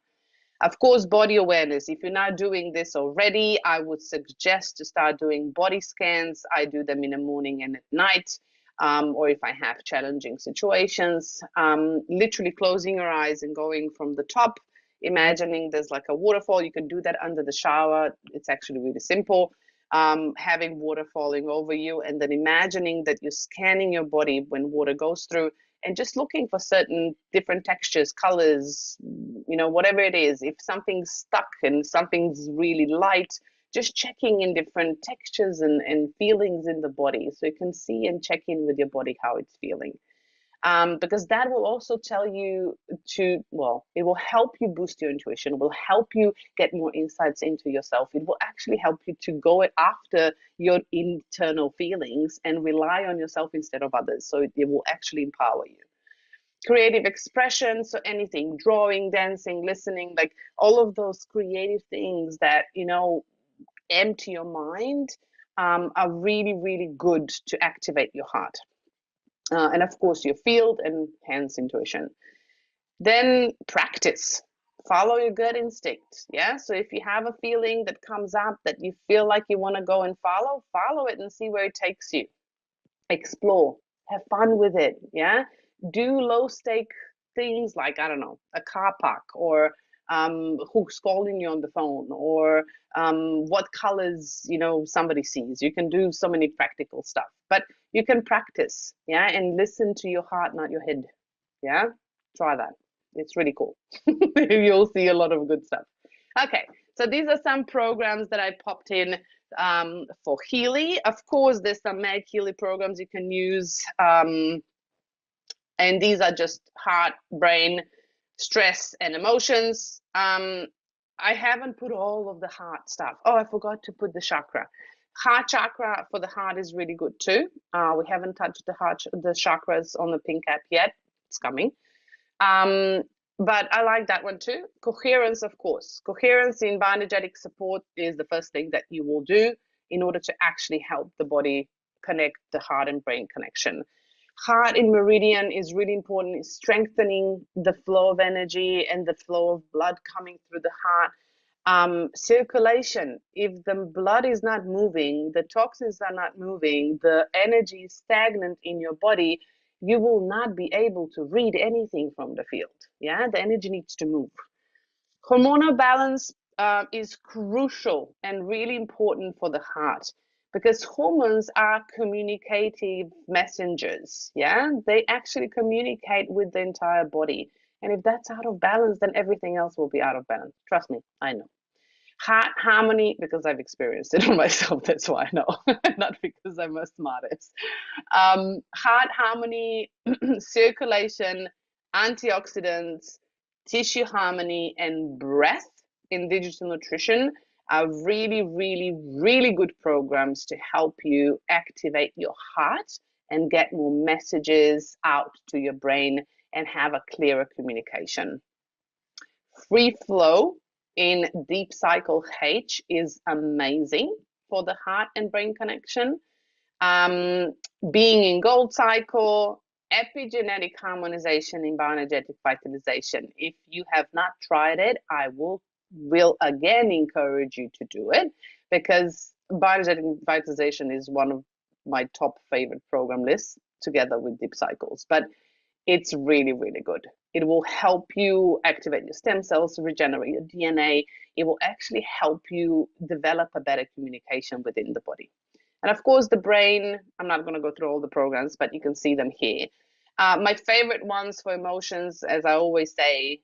Of course, body awareness. If you're not doing this already, I would suggest to start doing body scans. I do them in the morning and at night, or if I have challenging situations. Literally closing your eyes and going from the top, imagining there's like a waterfall. You can do that under the shower. It's actually really simple. Having water falling over you, and then imagining that you're scanning your body when water goes through, and just looking for certain different textures, colors, whatever it is. If something's stuck and something's really light, just checking in different textures and feelings in the body, so you can see and check in with your body how it's feeling. Because that will also tell you it will help you boost your intuition, will help you get more insights into yourself. It will actually help you to go after your internal feelings and rely on yourself instead of others. So it will actually empower you. Creative expression, so anything, drawing, dancing, listening, like all of those creative things that, empty your mind, are really, really good to activate your heart. And of course, your field and hence intuition. Then practice. Follow your gut instinct. Yeah. So if you have a feeling that comes up that you feel like you want to go and follow it and see where it takes you. Explore, have fun with it. Yeah. Do low stake things like, I don't know, a car park, or who's calling you on the phone, or what colors, somebody sees. You can do so many practical stuff, but you can practice. Yeah. And listen to your heart, not your head. Yeah. Try that. It's really cool. You'll see a lot of good stuff. Okay, so these are some programs that I popped in for Healy. Of course, there's some Mag Healy programs you can use. And these are just heart, brain, stress, and emotions. I haven't put all of the heart stuff. Oh, I forgot to put the chakra. Heart chakra for the heart is really good too. We haven't touched the chakras on the pink app yet. It's coming. But I like that one too. Coherence, of course. Coherence in bioenergetic support is the first thing that you will do in order to actually help the body connect the heart and brain connection. Heart in meridian is really important. It's strengthening the flow of energy and the flow of blood coming through the heart. Circulation, if the blood is not moving, the toxins are not moving, the energy is stagnant in your body, you will not be able to read anything from the field. Yeah, the energy needs to move. Hormonal balance is crucial and really important for the heart, because hormones are communicative messengers. Yeah, they actually communicate with the entire body. And if that's out of balance, then everything else will be out of balance. Trust me, I know. Heart harmony, because I've experienced it on myself, that's why I know, not because I'm a smartest. Heart harmony, circulation, antioxidants, tissue harmony, and breath in digital nutrition are really, really, really good programs to help you activate your heart and get more messages out to your brain and have a clearer communication. Free flow in Deep Cycle H is amazing for the heart and brain connection. Being in Gold Cycle, epigenetic harmonization in bioenergetic vitalization. If you have not tried it, I will again encourage you to do it, because bioenergetic vitalization is one of my top favorite program lists together with Deep Cycles. But it's really, really good. It will help you activate your stem cells, regenerate your DNA. It will actually help you develop a better communication within the body. And of course, the brain, I'm not going to go through all the programs, but you can see them here. My favorite ones for emotions, as I always say,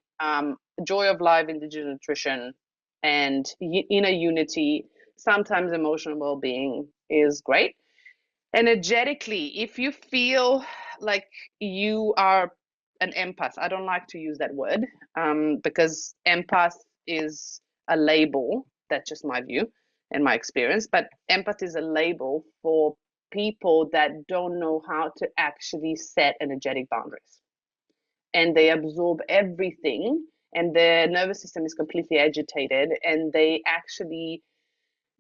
joy of life, indigenous nutrition, and inner unity. Sometimes emotional well-being is great. Energetically, if you feel like you are an empath, I don't like to use that word, because empath is a label. That's just my view and my experience. But empath is a label for people that don't know how to actually set energetic boundaries, and they absorb everything, and their nervous system is completely agitated, and they actually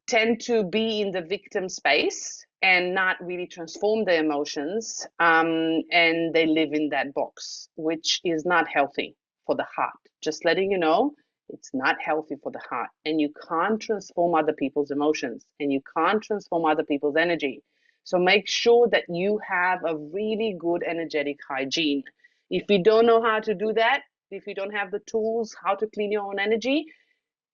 tend to be in the victim space and not really transform their emotions, and they live in that box, which is not healthy for the heart. Just letting you know, it's not healthy for the heart, and you can't transform other people's emotions, and you can't transform other people's energy. So make sure that you have a really good energetic hygiene. If you don't know how to do that, if you don't have the tools how to clean your own energy,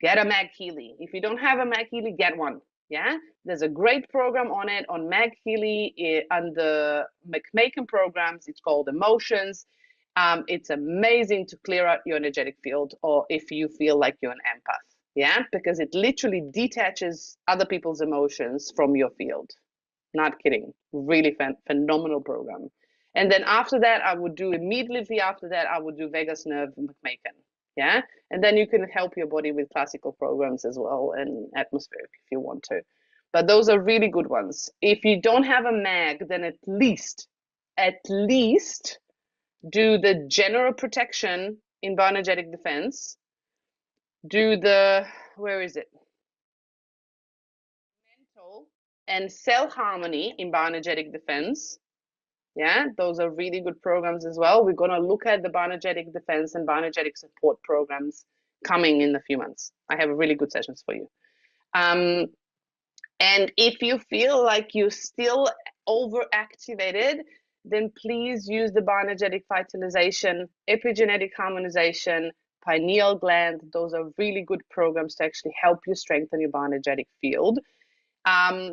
get a Mag Healy. If you don't have a Mag Healy, get one. Yeah, there's a great program on it on Mag Healy under McMaken programs. It's called Emotions. It's amazing to clear out your energetic field, or if you feel like you're an empath. Yeah, because it literally detaches other people's emotions from your field. Not kidding. Really phenomenal program. And then after that, immediately after that, I would do Vegas Nerve McMaken. Yeah. And then you can help your body with classical programs as well, and atmospheric if you want to. But those are really good ones. If you don't have a mag, then at least do the general protection in bioenergetic defense, do the, where is it? Mental and cell harmony in bioenergetic defense. Yeah, those are really good programs as well. We're going to look at the bioenergetic defense and bioenergetic support programs coming in a few months. I have really good sessions for you. And if you feel like you're still overactivated, then please use the bioenergetic vitalization, epigenetic harmonization, pineal gland. Those are really good programs to actually help you strengthen your bioenergetic field.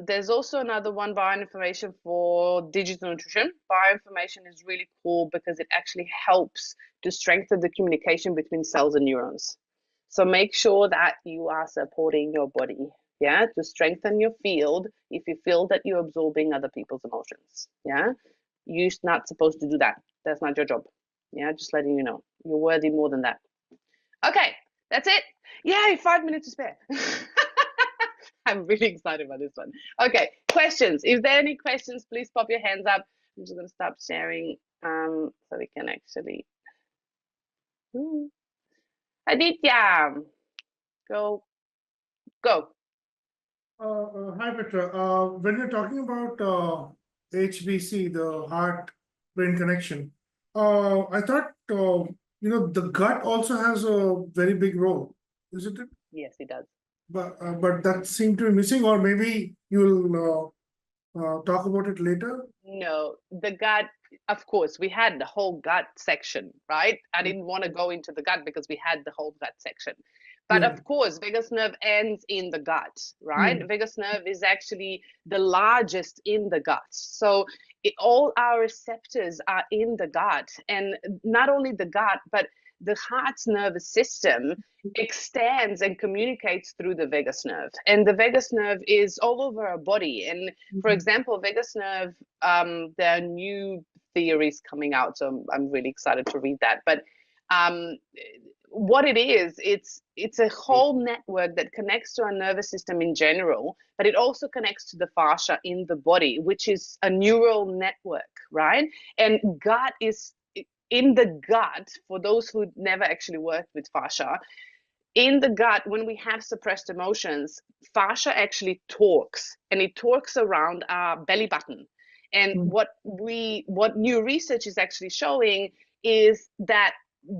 There's also another one, bioinformation for digital nutrition. Bioinformation is really cool because it actually helps to strengthen the communication between cells and neurons. So make sure that you are supporting your body, yeah, to strengthen your field if you feel that you're absorbing other people's emotions, yeah. You're not supposed to do that. That's not your job, yeah, just letting you know. You're worthy more than that. Okay, that's it. Yay, 5 minutes to spare. I'm really excited about this one. Okay, questions. If there are any questions, please pop your hands up. I'm just going to stop sharing so we can actually. Aditya, go. Hi, Petra. When you're talking about HBC, the heart-brain connection, I thought the gut also has a very big role, isn't it? Yes, it does. But that seemed to be missing, or maybe you'll talk about it later. No, the gut, of course, we had the whole gut section, right? I didn't want to go into the gut because we had the whole gut section. But Yeah. of course, vagus nerve ends in the gut, right? Mm. Vagus nerve is actually the largest in the gut. So all our receptors are in the gut. And not only the gut, but the heart's nervous system extends and communicates through the vagus nerve. And the vagus nerve is all over our body. And for example, vagus nerve, there are new theories coming out, so I'm really excited to read that. But what it is, it's a whole network that connects to our nervous system in general, but it also connects to the fascia in the body, which is a neural network, right? And gut is in the gut, for those who never actually worked with fascia, in the gut, when we have suppressed emotions, fascia actually talks, and it talks around our belly button. And what new research is actually showing is that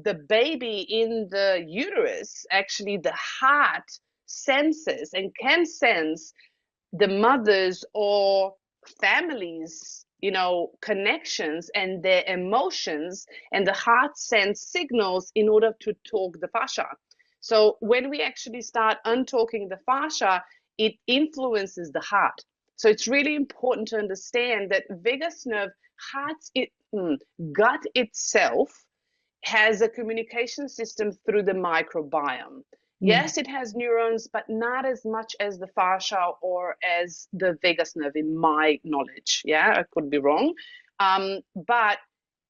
the baby in the uterus, actually the heart senses and can sense the mothers or families, connections and their emotions, and the heart sends signals in order to talk the fascia. So when we actually start untalking the fascia, it influences the heart. So it's really important to understand that vagus nerve, gut itself has a communication system through the microbiome. Yes, it has neurons, but not as much as the fascia or as the vagus nerve, in my knowledge. Yeah, I could be wrong. But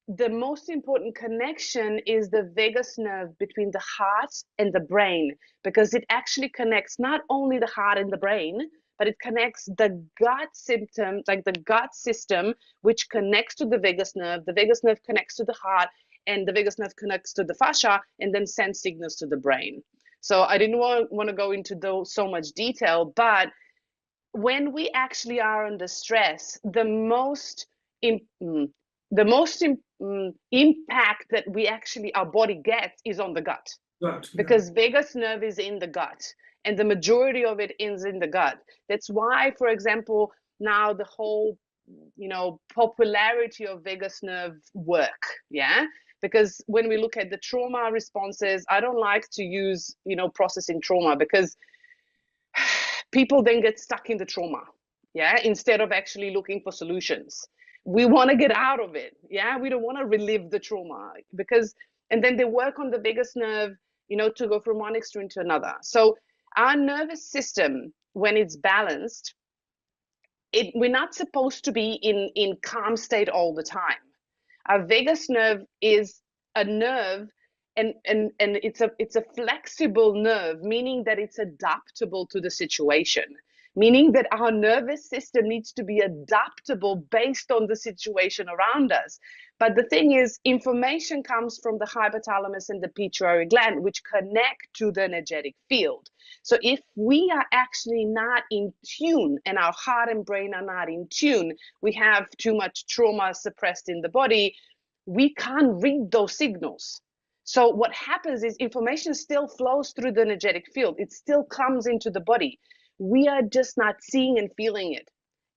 the most important connection is the vagus nerve between the heart and the brain, because it actually connects not only the heart and the brain, but it connects the gut symptoms, like the gut system, which connects to the vagus nerve. The vagus nerve connects to the heart, and the vagus nerve connects to the fascia and then sends signals to the brain. So I didn't want to go into so much detail, but when we actually are under stress, the most impact that we actually our body gets is on the gut, because vagus nerve is in the gut, and the majority of it is in the gut. That's why, for example, now the whole popularity of vagus nerve work, yeah, because when we look at the trauma responses, I don't like to use processing trauma, because people then get stuck in the trauma, yeah, instead of actually looking for solutions. We want to get out of it, yeah, we don't want to relive the trauma, because and then they work on the vagus nerve, to go from one extreme to another. So our nervous system, when it's balanced, we're not supposed to be in calm state all the time. Our vagus nerve is a nerve, and it's a flexible nerve, meaning that it's adaptable to the situation, meaning that our nervous system needs to be adaptable based on the situation around us. But the thing is, information comes from the hypothalamus and the pituitary gland, which connect to the energetic field. So if we are actually not in tune, and our heart and brain are not in tune, we have too much trauma suppressed in the body, we can't read those signals. So what happens is information still flows through the energetic field. It still comes into the body. We are just not seeing and feeling it.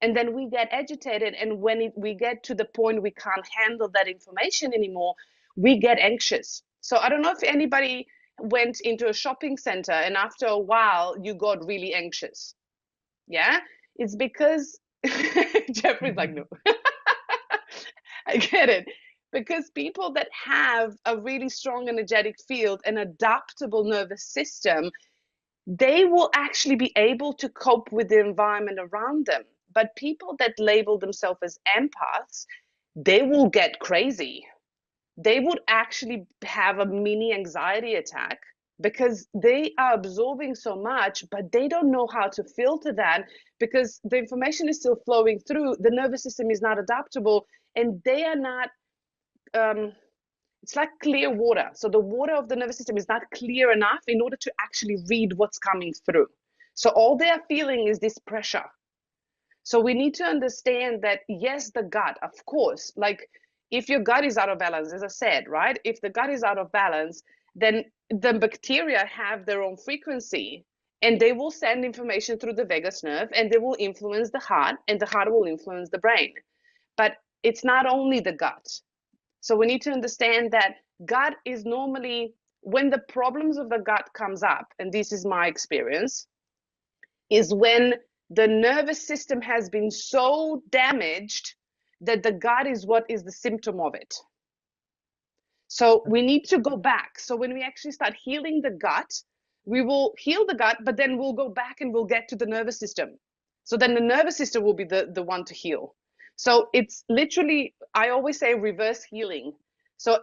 And then we get agitated. And when we get to the point we can't handle that information anymore, we get anxious. So I don't know if anybody went into a shopping center and after a while you got really anxious. Yeah, it's because Jeffrey's like, no. I get it. Because people that have a really strong energetic field, an adaptable nervous system, they will actually be able to cope with the environment around them. But people that label themselves as empaths, they will get crazy. They would actually have a mini anxiety attack because they are absorbing so much, but they don't know how to filter that because the information is still flowing through. The nervous system is not adaptable, and they are not it's like clear water. So the water of the nervous system is not clear enough in order to actually read what's coming through. So all they are feeling is this pressure. So we need to understand that, yes, the gut, of course, like if your gut is out of balance, as I said, right? If the gut is out of balance, then the bacteria have their own frequency and they will send information through the vagus nerve and they will influence the heart and the heart will influence the brain. But it's not only the gut. So we need to understand that gut is normally, when the problems of the gut comes up, and this is my experience, is when the nervous system has been so damaged that the gut is what is the symptom of it. So we need to go back. So when we actually start healing the gut, we will heal the gut, but then we'll go back and we'll get to the nervous system. So then the nervous system will be the one to heal. So it's literally, I always say reverse healing. So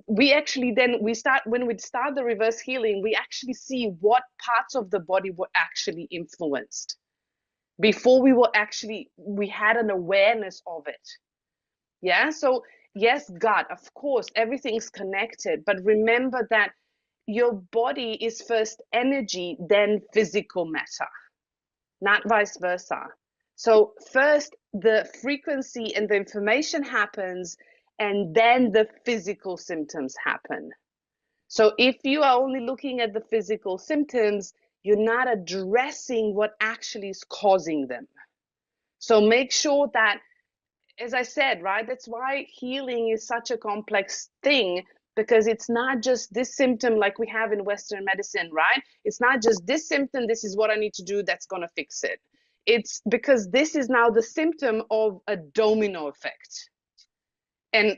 we actually then when we start the reverse healing, we actually see what parts of the body were actually influenced before we had an awareness of it. Yeah. So yes, gut, of course, everything's connected, but remember that your body is first energy, then physical matter, not vice versa. So first the frequency and the information happens, and then the physical symptoms happen. So if you are only looking at the physical symptoms, you're not addressing what actually is causing them. So make sure that, as I said, right, that's why healing is such a complex thing, because it's not just this symptom like we have in Western medicine, right? It's not just this symptom, this is what I need to do, that's going to fix it. It's because this is now the symptom of a domino effect. And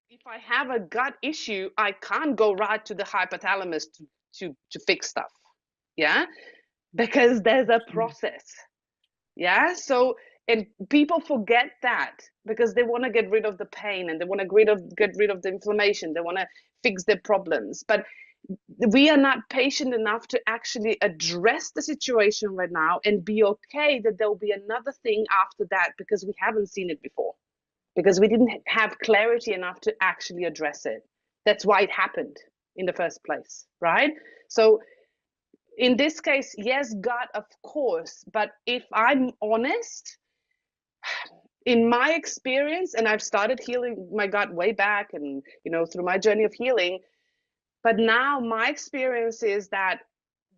if I have a gut issue, I can't go right to the hypothalamus to fix stuff. Yeah. Because there's a process. Yeah. So, and people forget that because they want to get rid of the pain and they want to get rid of the inflammation. They want to fix their problems. But we are not patient enough to actually address the situation right now and be okay that there'll be another thing after that because we haven't seen it before, because we didn't have clarity enough to actually address it. That's why it happened in the first place, right? So in this case, yes, gut, of course, but if I'm honest, in my experience, and I've started healing my gut way back and, through my journey of healing, but now my experience is that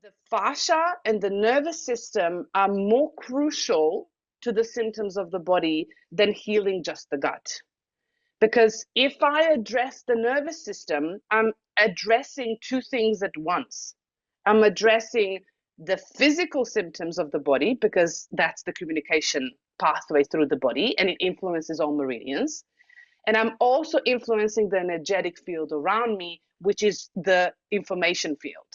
the fascia and the nervous system are more crucial to the symptoms of the body than healing just the gut. Because if I address the nervous system, I'm addressing two things at once. I'm addressing the physical symptoms of the body, because that's the communication pathway through the body and it influences all meridians. And I'm also influencing the energetic field around me, which is the information field.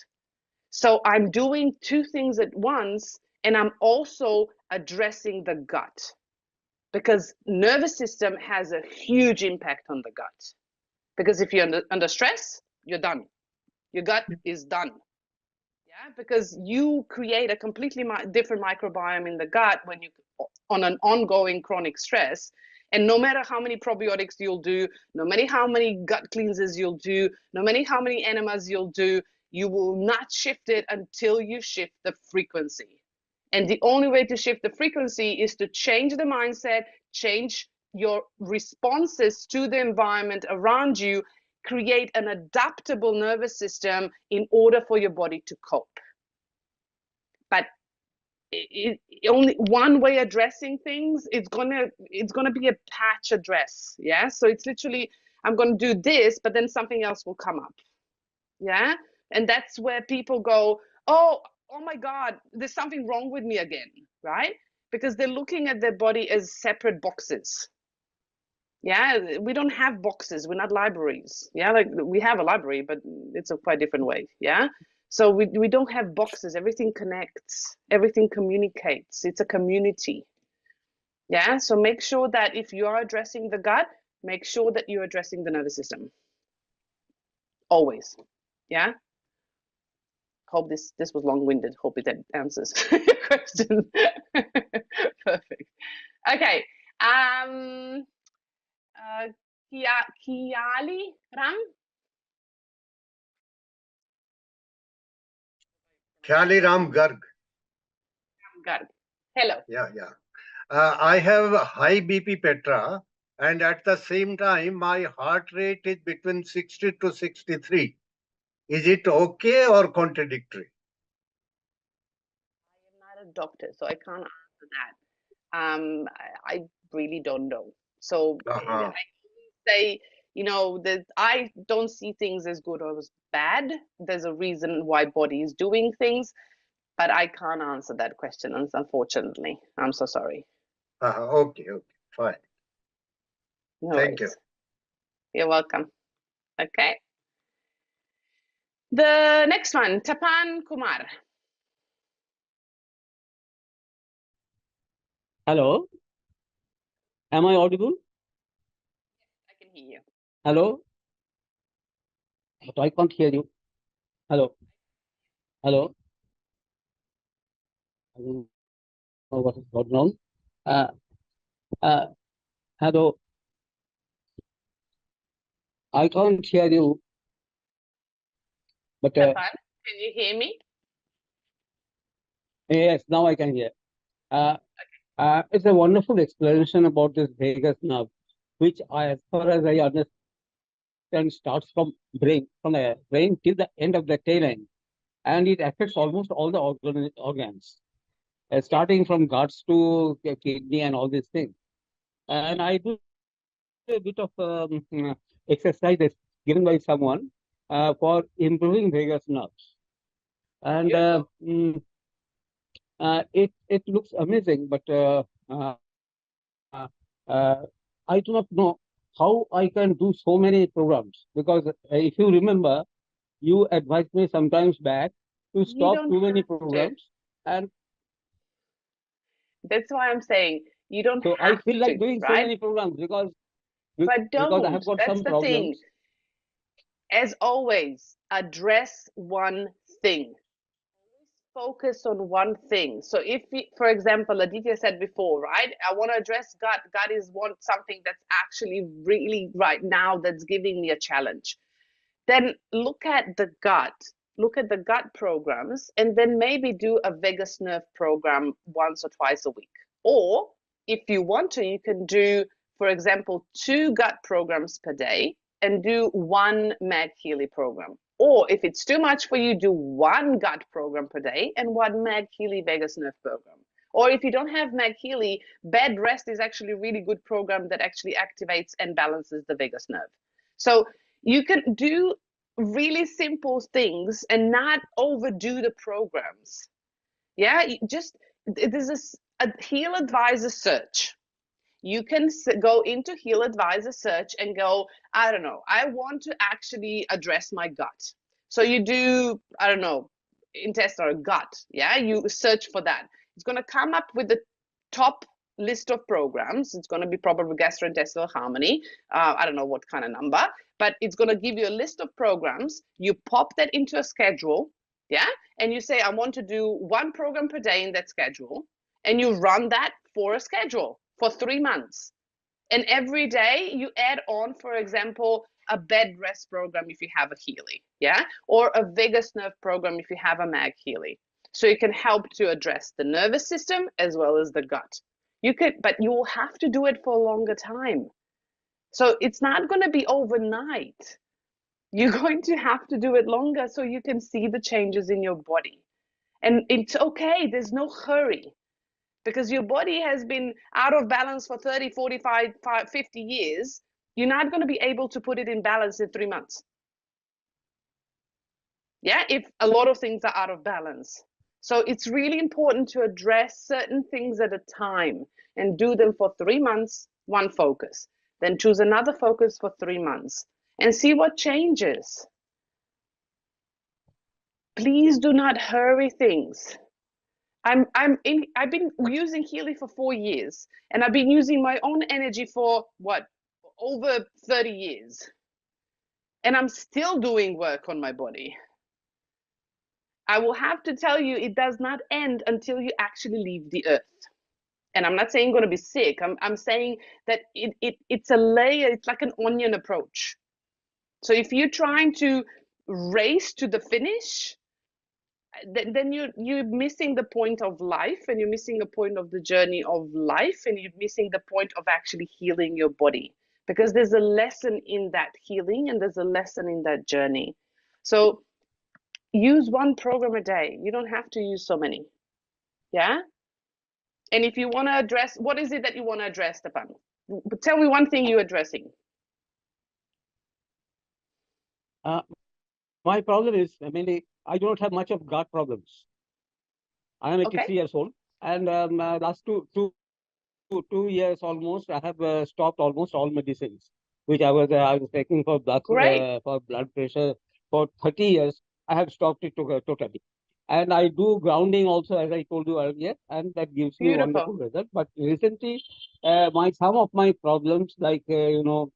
So I'm doing two things at once, and I'm also addressing the gut, because nervous system has a huge impact on the gut. Because if you're under stress, you're done. Your gut is done. Yeah, because you create a completely different microbiome in the gut when you on an ongoing chronic stress, And no matter how many probiotics you'll do, no matter how many gut cleansers you'll do, no matter how many enemas you'll do, you will not shift it until you shift the frequency. And the only way to shift the frequency is to change the mindset, change your responses to the environment around you, create an adaptable nervous system in order for your body to cope. But only one way addressing things, it's gonna be a patch address. Yeah, so it's literally, I'm gonna do this, but then something else will come up. Yeah, and that's where people go, oh my god, there's something wrong with me again, right? Because they're looking at their body as separate boxes. Yeah, we don't have boxes, we're not libraries. Yeah, like we have a library, but it's a quite different way. Yeah, so we don't have boxes. Everything connects, everything communicates. It's a community. Yeah, so make sure that if you are addressing the gut, make sure that you're addressing the nervous system always. Yeah, hope this was long-winded. Hope it answers your question. Perfect. Okay. Kiali Ram? Healy Garg. Garg. Hello. Yeah. I have high BP, Petra, and at the same time, my heart rate is between 60 to 63. Is it okay or contradictory? I am not a doctor, so I can't answer that. I really don't know. So I say, that I don't see things as good or as bad. There's a reason why body is doing things, but I can't answer that question, unfortunately. I'm so sorry. Okay, fine. No Thank worries. you. You're welcome. Okay. The next one, Tapan Kumar. Hello, am I audible? I can hear you. Hello, but I can't hear you. Hello, hello. I don't know what is going on. Hello, I can't hear you. But Tapan, can you hear me? yes, now I can hear. It's a wonderful explanation about this vagus nerve, which as far as I understand, starts from the brain till the end of the tail end, and it affects almost all the organs, starting from guts to kidney and all these things. And I do a bit of exercises given by someone for improving vagus nerves, and it looks amazing, but I do not know how I can do so many programs, because if you remember, you advised me sometimes back to stop too many programs, and that's why I'm saying you don't so have I feel like to, doing right? so many programs because But don't. I have got That's some the thing. problems. As always, address one thing. Focus on one thing. So if, for example, Aditya said before, right? I want to address gut. Gut is something that's actually really right now that's giving me a challenge. Then look at the gut. Look at the gut programs, and then maybe do a vagus nerve program once or twice a week. Or if you want to, you can do, for example, 2 gut programs per day and do 1 Mag Healy program. Or if it's too much for you, do 1 gut program per day and 1 Mag Healy vagus nerve program. Or if you don't have Mag Healy, bed rest is actually a really good program that actually activates and balances the vagus nerve. So you can do really simple things and not overdo the programs. Yeah, this is a Heal Advisor search. You can go into Heal Advisor search and go, I don't know, I want to actually address my gut. So you do, I don't know, intestinal gut. Yeah, you search for that. It's going to come up with the top list of programs. It's going to be probably gastrointestinal harmony. I don't know what kind of number, but it's going to give you a list of programs. You pop that into a schedule. Yeah, and you say, I want to do 1 program per day in that schedule, and you run that for a schedule for 3 months. And every day you add on, for example, a bed rest program if you have a Healy, yeah, or a vagus nerve program if you have a mag Healy. So it can help to address the nervous system as well as the gut. You could, but you will have to do it for a longer time. So it's not going to be overnight. You're going to have to do it longer so you can see the changes in your body. And it's okay, there's no hurry, because your body has been out of balance for 30, 45, 50 years. You're not going to be able to put it in balance in 3 months. Yeah, if a lot of things are out of balance. So it's really important to address certain things at a time and do them for 3 months, one focus. Then choose another focus for 3 months and see what changes. Please do not hurry things. I've been using Healy for 4 years, and I've been using my own energy for what, over 30 years. And I'm still doing work on my body. I will have to tell you, it does not end until you actually leave the earth. And I'm not saying you're going to be sick. I'm saying that it's a layer, it's like an onion approach. So if you're trying to race to the finish, then you're missing the point of life, and you're missing a point of the journey of life, and you're missing the point of actually healing your body, because there's a lesson in that healing and there's a lesson in that journey. So use one program a day. You don't have to use so many. Yeah. And if you want to address, what is it that you want to address, Stepan? Tell me one thing you're addressing. My problem is mainly I do not have much of gut problems. I am 83 years old, and last two years almost, I have stopped almost all medicines, which I was taking for blood pressure for 30 years. I have stopped it totally. And I do grounding also, as I told you earlier, and that gives me wonderful result. But recently, some of my problems, like urine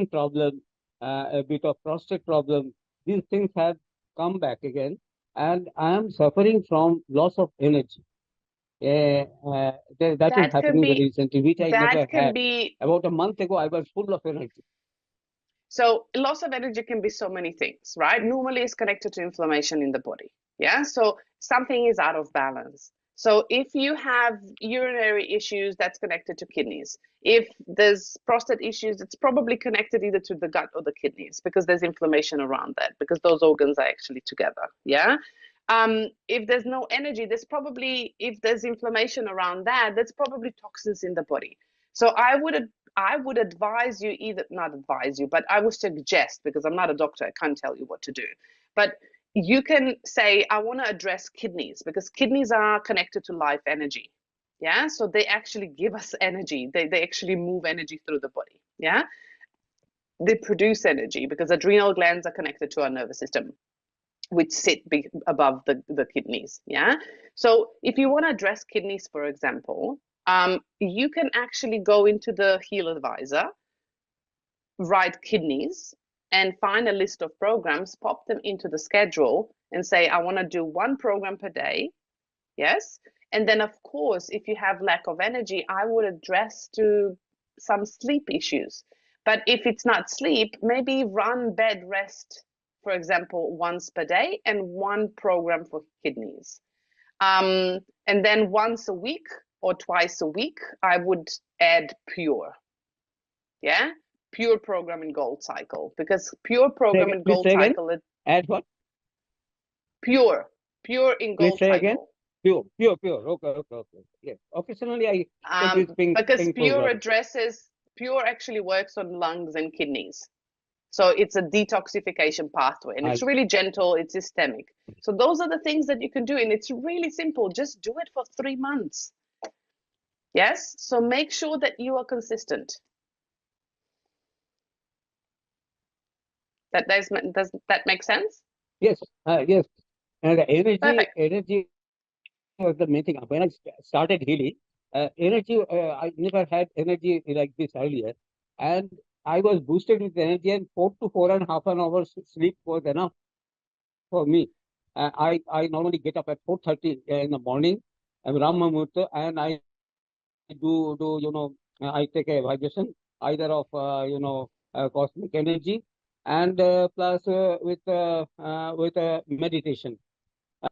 problem, a bit of prostate problem, these things have come back again, and I am suffering from loss of energy. That is happening very recently, which I never had. About a month ago, I was full of energy. So loss of energy can be so many things, right? Normally it's connected to inflammation in the body. Yeah. So something is out of balance. So if you have urinary issues, that's connected to kidneys. If there's prostate issues, it's probably connected either to the gut or the kidneys, because there's inflammation around that, because those organs are actually together. Yeah. If there's no energy, if there's inflammation around that, that's probably toxins in the body. So I would advise you, not advise you, but I would suggest, because I'm not a doctor, I can't tell you what to do, but you can say, I want to address kidneys, because kidneys are connected to life energy. Yeah. So they actually give us energy. They actually move energy through the body. Yeah. They produce energy, because adrenal glands are connected to our nervous system, which sit above the kidneys. Yeah. So if you want to address kidneys, for example, you can actually go into the Heal Advisor, write kidneys, and find a list of programs, pop them into the schedule, and say, I want to do one program per day. Yes. And then, of course, if you have lack of energy, I would address to some sleep issues. But if it's not sleep, maybe run bed rest, for example, once per day, and one program for kidneys. And then once a week or twice a week, I would add pure. Yeah. Pure program in Gold Cycle, because pure program in Gold Cycle. Add what? Pure in Gold Cycle. Again? Pure. Okay. Yeah. Occasionally I because pure actually works on lungs and kidneys. So it's a detoxification pathway, and it's really gentle, it's systemic. So those are the things that you can do, and it's really simple. Just do it for 3 months. Yes. So make sure that you are consistent. Does that make sense? Yes. Yes. And the energy was the main thing. When I started Healy, energy, I never had energy like this earlier. And I was boosted with energy, and 4 to 4.5 hours sleep was enough for me. I normally get up at 4:30 in the morning, Brahma Murta, and I do I take a vibration either of cosmic energy and plus with meditation.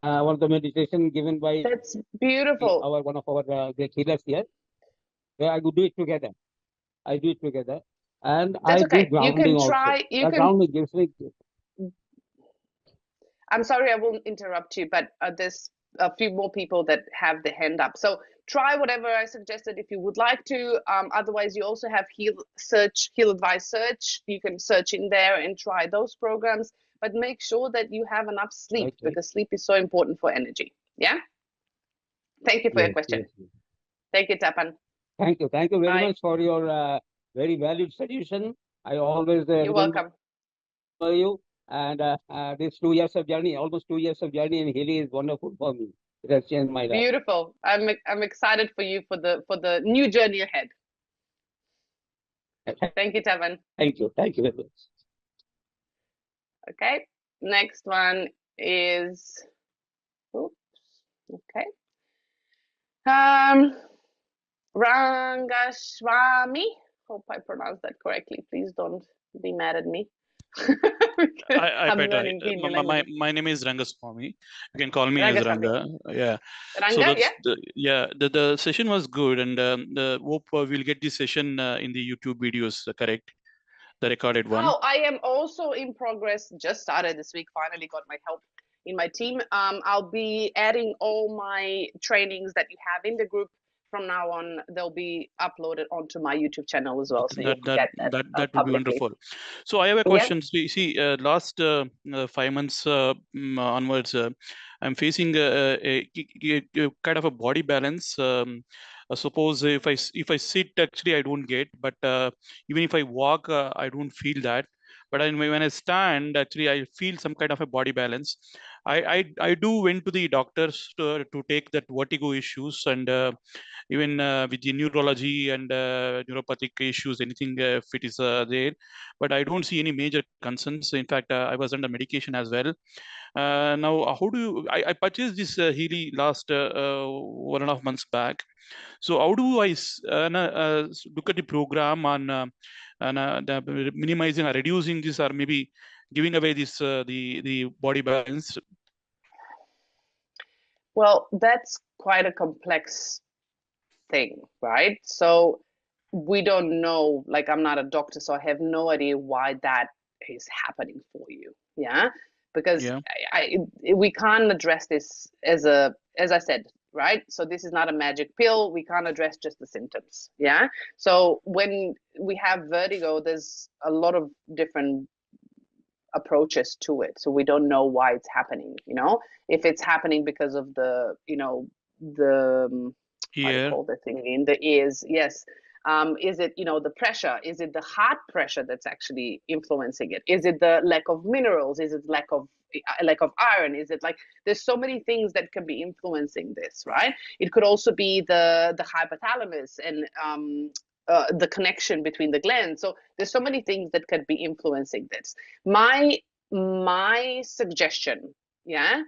One of the meditation given by That's beautiful. one of our great healers here. Where I would do it together. I do it together, and That's I do okay. You grounding can also. try, you The can, grounding gives me. I'm sorry, I won't interrupt you, but there's a few more people that have their hand up. So try whatever I suggested if you would like to. Otherwise, you also have Heal Advice Search. You can search in there and try those programs, but make sure that you have enough sleep Okay. because sleep is so important for energy. Yeah. Thank you for your Yes, question. yes. Thank you, Tapan. Thank you very Bye. much for your very valued suggestion. I always You're remember welcome. you, and this 2 years of journey, almost 2 years of journey in Healy is wonderful for me. It has changed my life. Beautiful. I'm excited for you for the new journey ahead. Thank you, Tapan. Thank you very much. Okay, next one is, oops, okay. Rangashwami. Hope I pronounced that correctly. Please don't be mad at me. I'm learning Hindi language. My name is Rangaswamy. You can call me as Rangaswamy. Ranga. Yeah. Ranga, that's yeah? the session was good, and the hope we'll get this session in the YouTube videos, correct? The recorded one. Oh, I am also in progress. Just started this week. Finally got my help in my team. I'll be adding all my trainings that you have in the group. From now on, they'll be uploaded onto my YouTube channel as well, so you can get that That would be publicly. wonderful. So I have a Yeah. question. See, last 5 months onwards, I'm facing a kind of a body balance. Suppose if I sit, actually I don't get, but even if I walk, I don't feel that. But when I stand, actually I feel some kind of a body balance. I do went to the doctors to take that vertigo issues, and even with the neurology and neuropathic issues, anything if it is there, but I don't see any major concerns. In fact, I was under medication as well. Now, how do you? I purchased this Healy last 1.5 months back. So how do I look at the program on minimizing or reducing this, or maybe giving away this the body balance? Well, that's quite a complex thing, right? So we don't know, like I'm not a doctor, so I have no idea why that is happening for you. Yeah. Because we can't address this as I said, right? So this is not a magic pill. We can't address just the symptoms. Yeah. So when we have vertigo, there's a lot of different approaches to it. So we don't know why it's happening, if it's happening because of the what do you call the thing in the ears? Yes. Is it the pressure? Is it the heart pressure that's actually influencing it? Is it the lack of minerals? Is it lack of iron? Is it there's so many things that can be influencing this, right? It could also be the hypothalamus and the connection between the glands. So there's so many things that could be influencing this. My suggestion, yeah.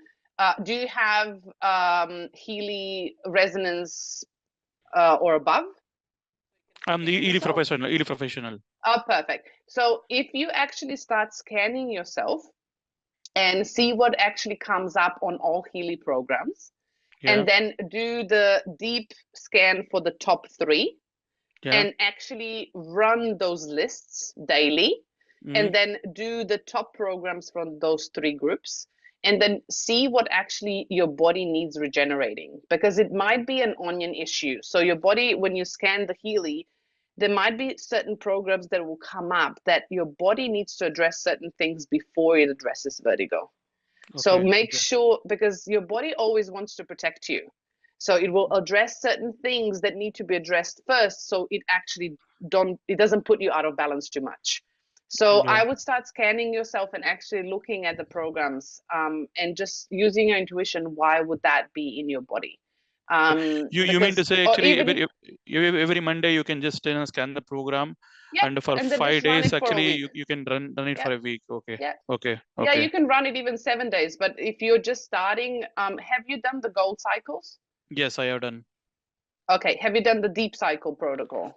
Do you have Healy resonance or above? I'm the Healy professional. Oh, perfect. So if you actually start scanning yourself and see what actually comes up on all Healy programs, and then do the deep scan for the top 3, and actually run those lists daily, and then do the top programs from those 3 groups, and then see what actually your body needs regenerating, because it might be an onion issue. So your body, when you scan the Healy, there might be certain programs that will come up that your body needs to address certain things before it addresses vertigo. So make sure, because your body always wants to protect you. So it will address certain things that need to be addressed first, so it actually doesn't put you out of balance too much. So I would start scanning yourself and actually looking at the programs, and just using your intuition. Why would that be in your body? You mean to say actually every Monday you can just scan the program, and for 5 days actually you can run it for a week. Okay. Yeah, you can run it even 7 days. But if you're just starting, have you done the gold cycles? Yes, I have done. Okay. Have you done the deep cycle protocol?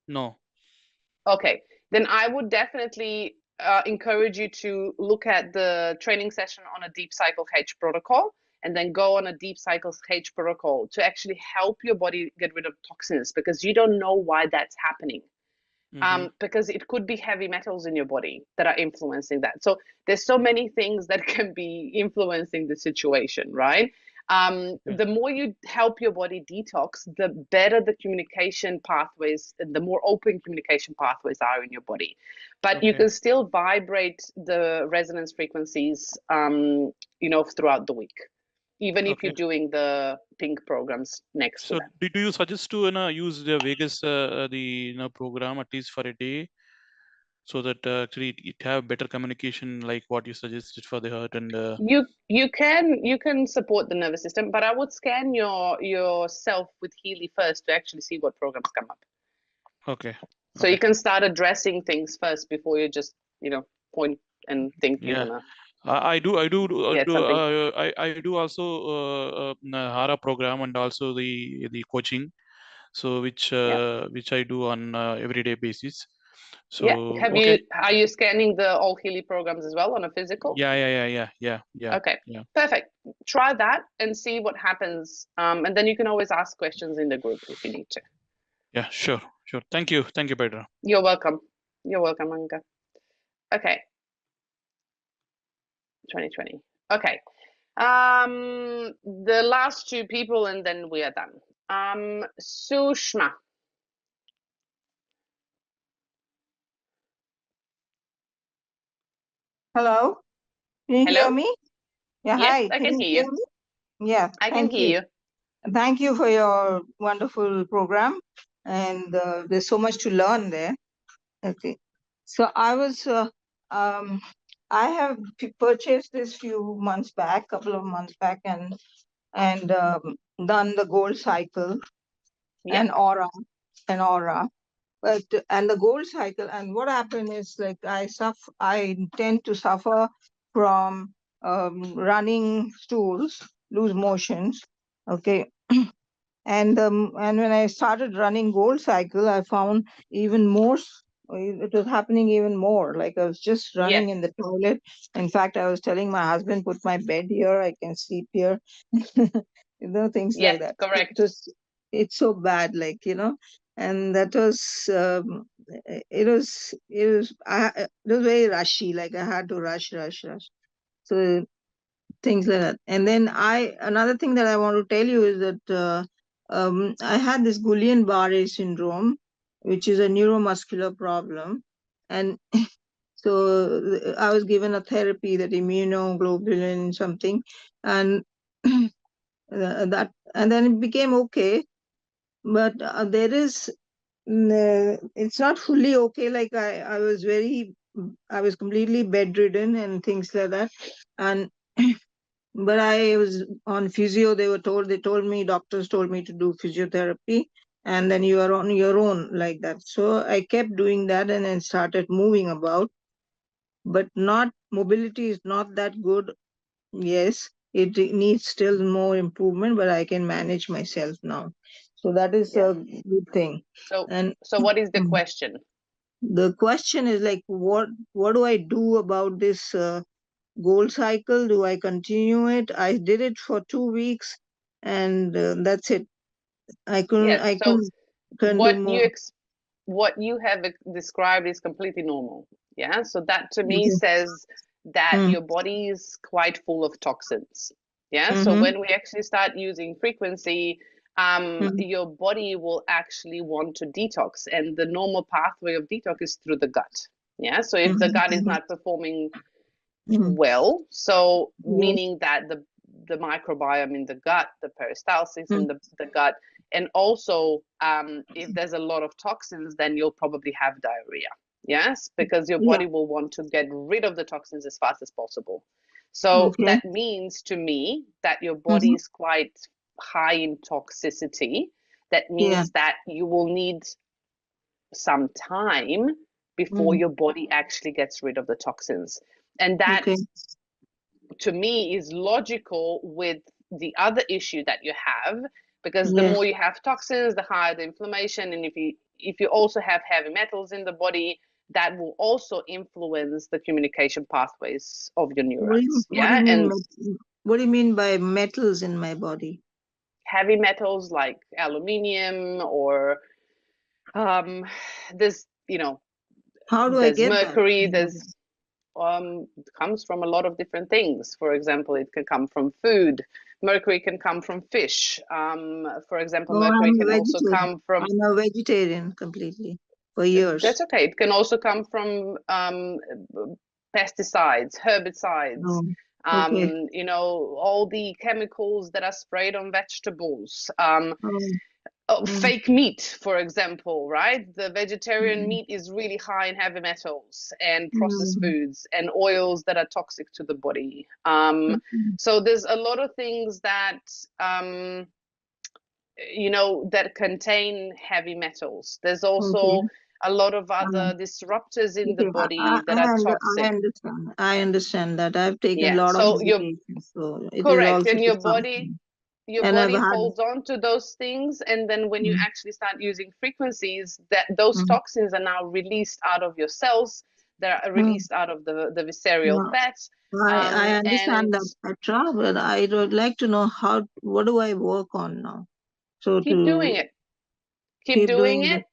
No. Okay, then I would definitely encourage you to look at the training session on a deep cycle H protocol, and then go on a deep cycles H protocol to actually help your body get rid of toxins, because you don't know why that's happening. Because it could be heavy metals in your body that are influencing that. So there's so many things that can be influencing the situation, right? The more you help your body detox, the better the communication pathways, the more open communication pathways are in your body. But you can still vibrate the resonance frequencies, throughout the week, even if you're doing the pink programs next to So that. do you suggest to use the Vegas program at least for a day, so that actually it have better communication, like what you suggested for the heart and You can support the nervous system, but I would scan yourself with Healy first to actually see what programs come up. okay. So you can start addressing things first before you just point and think you're gonna I do get something. I do also Hara program and also the coaching, so which I do on everyday basis. So Yeah. Are you scanning the all Healy programs as well on a physical? Yeah. Okay. Perfect. Try that and see what happens. And then you can always ask questions in the group if you need to. Yeah, sure. Thank you, Petra. You're welcome. You're welcome, Anka. Okay. 2020. Okay. The last two people and then we are done. Sushma. Hello, can you Hello? hear me? Yeah, Yes, hi, I can can you hear hear you. me? Yeah, I can thank hear you. you. Thank you for your wonderful program, and there's so much to learn there. Okay, so I have purchased this couple of months back, and done the gold cycle Yeah. and aura. But and the gold cycle, and what happened is, like, I tend to suffer from running stools, loose motions. Okay. And when I started running gold cycle, I found even more. It was happening even more. Like, I was just running Yes. in the toilet. In fact, I was telling my husband, "Put my bed here. I can sleep here." Things Yes, like that. correct. It's so bad, and that was it was very rushy. Like, I had to rush. So things like that. And then another thing that I want to tell you is that I had this Guillain-Barré syndrome, which is a neuromuscular problem, and so I was given a therapy, that immunoglobulin something, and and then it became okay, but it's not fully okay. Like, I was completely bedridden and things like that, and but I was on physio. Doctors told me to do physiotherapy, and then you are on your own, like that. So I kept doing that, and then started moving about, but not mobility is not that good. Yes, it needs still more improvement, but I can manage myself now. So that is Yes. a good thing. So And what is the question? the question is, like, what do I do about this gold cycle? Do I continue it? I did it for 2 weeks, and that's it. I Yes. So couldn't do more. what you have described is completely normal. Yeah. So that to me Okay. says that Mm. your body is quite full of toxins. Yeah. So Mm-hmm. when we actually start using frequency, your body will actually want to detox, and the normal pathway of detox is through the gut. Yeah. So if the gut is Mm-hmm. not performing Mm-hmm. well, so Yes. meaning that the microbiome in the gut, the peristalsis in Mm. the gut, and also if there's a lot of toxins, then you'll probably have diarrhea. Yes, because your Yeah. body will want to get rid of the toxins as fast as possible. So Okay. that means to me that your body Mm-hmm. is quite high in toxicity. That Yeah. means that you will need some time before Mm. your body actually gets rid of the toxins. And that Okay. to me is logical with the other issue that you have, because the Yes. more you have toxins, the higher the inflammation, and if you also have heavy metals in the body, that will also influence the communication pathways of your neurons. What do you mean by metals in my body? Heavy metals like aluminium, or there's, How do I there's get mercury, that? there's comes from a lot of different things. For example, it can come from food. Mercury can come from fish. For example, mercury can also come from... I'm a vegetarian completely for years. That's okay. It can also come from pesticides, herbicides, all the chemicals that are sprayed on vegetables. Fake meat, for example, right? The vegetarian meat is really high in heavy metals and processed foods and oils that are toxic to the body. So there's a lot of things that that contain heavy metals. There's also a lot of other disruptors in the body that are toxic. I understand that. I've taken a lot of medication, so it is also and your body holds on to those things, and then when you actually start using frequencies, that those toxins are now released out of your cells, they're released out of the visceral fats. I understand that, Petra, but I would like to know what do I work on now? So keep doing it. Keep doing it.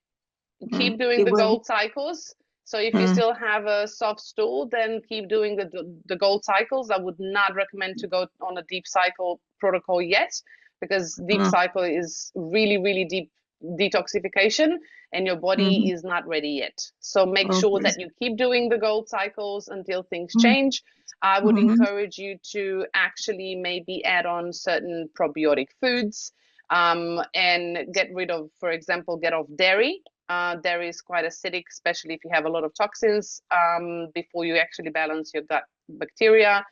Keep doing the gold cycles. So if you still have a soft stool, then keep doing the gold cycles. I would not recommend to go on a deep cycle protocol yet, because deep cycle is really, really deep detoxification, and your body is not ready yet. So make sure that you keep doing the gold cycles until things change. I would encourage you to actually maybe add on certain probiotic foods, and get rid of, for example, get off dairy. Dairy is quite acidic, especially if you have a lot of toxins, before you actually balance your gut bacteria.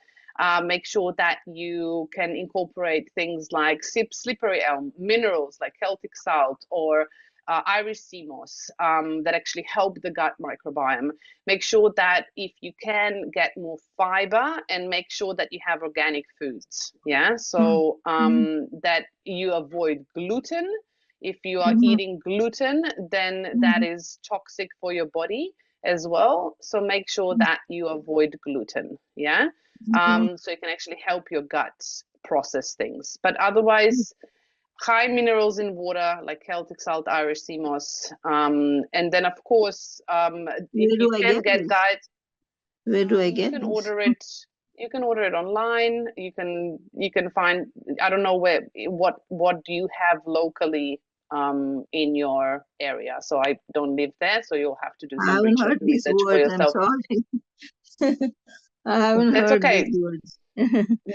Make sure that you can incorporate things like slippery elm, minerals like Celtic salt or Irish sea moss, that actually help the gut microbiome. Make sure that if you can, get more fiber, and make sure that you have organic foods. Yeah, so that you avoid gluten. If you are eating gluten, then that is toxic for your body as well. So make sure that you avoid gluten. Yeah. So you can actually help your gut process things. But otherwise, high minerals in water like Celtic salt, Irish sea moss, and then of course, if you can get guide, where do I get? You can order it. You can order it online. You can find. I don't know what do you have locally in your area. So I don't live there, so you'll have to do some research for yourself. I'm sorry. I haven't heard these words.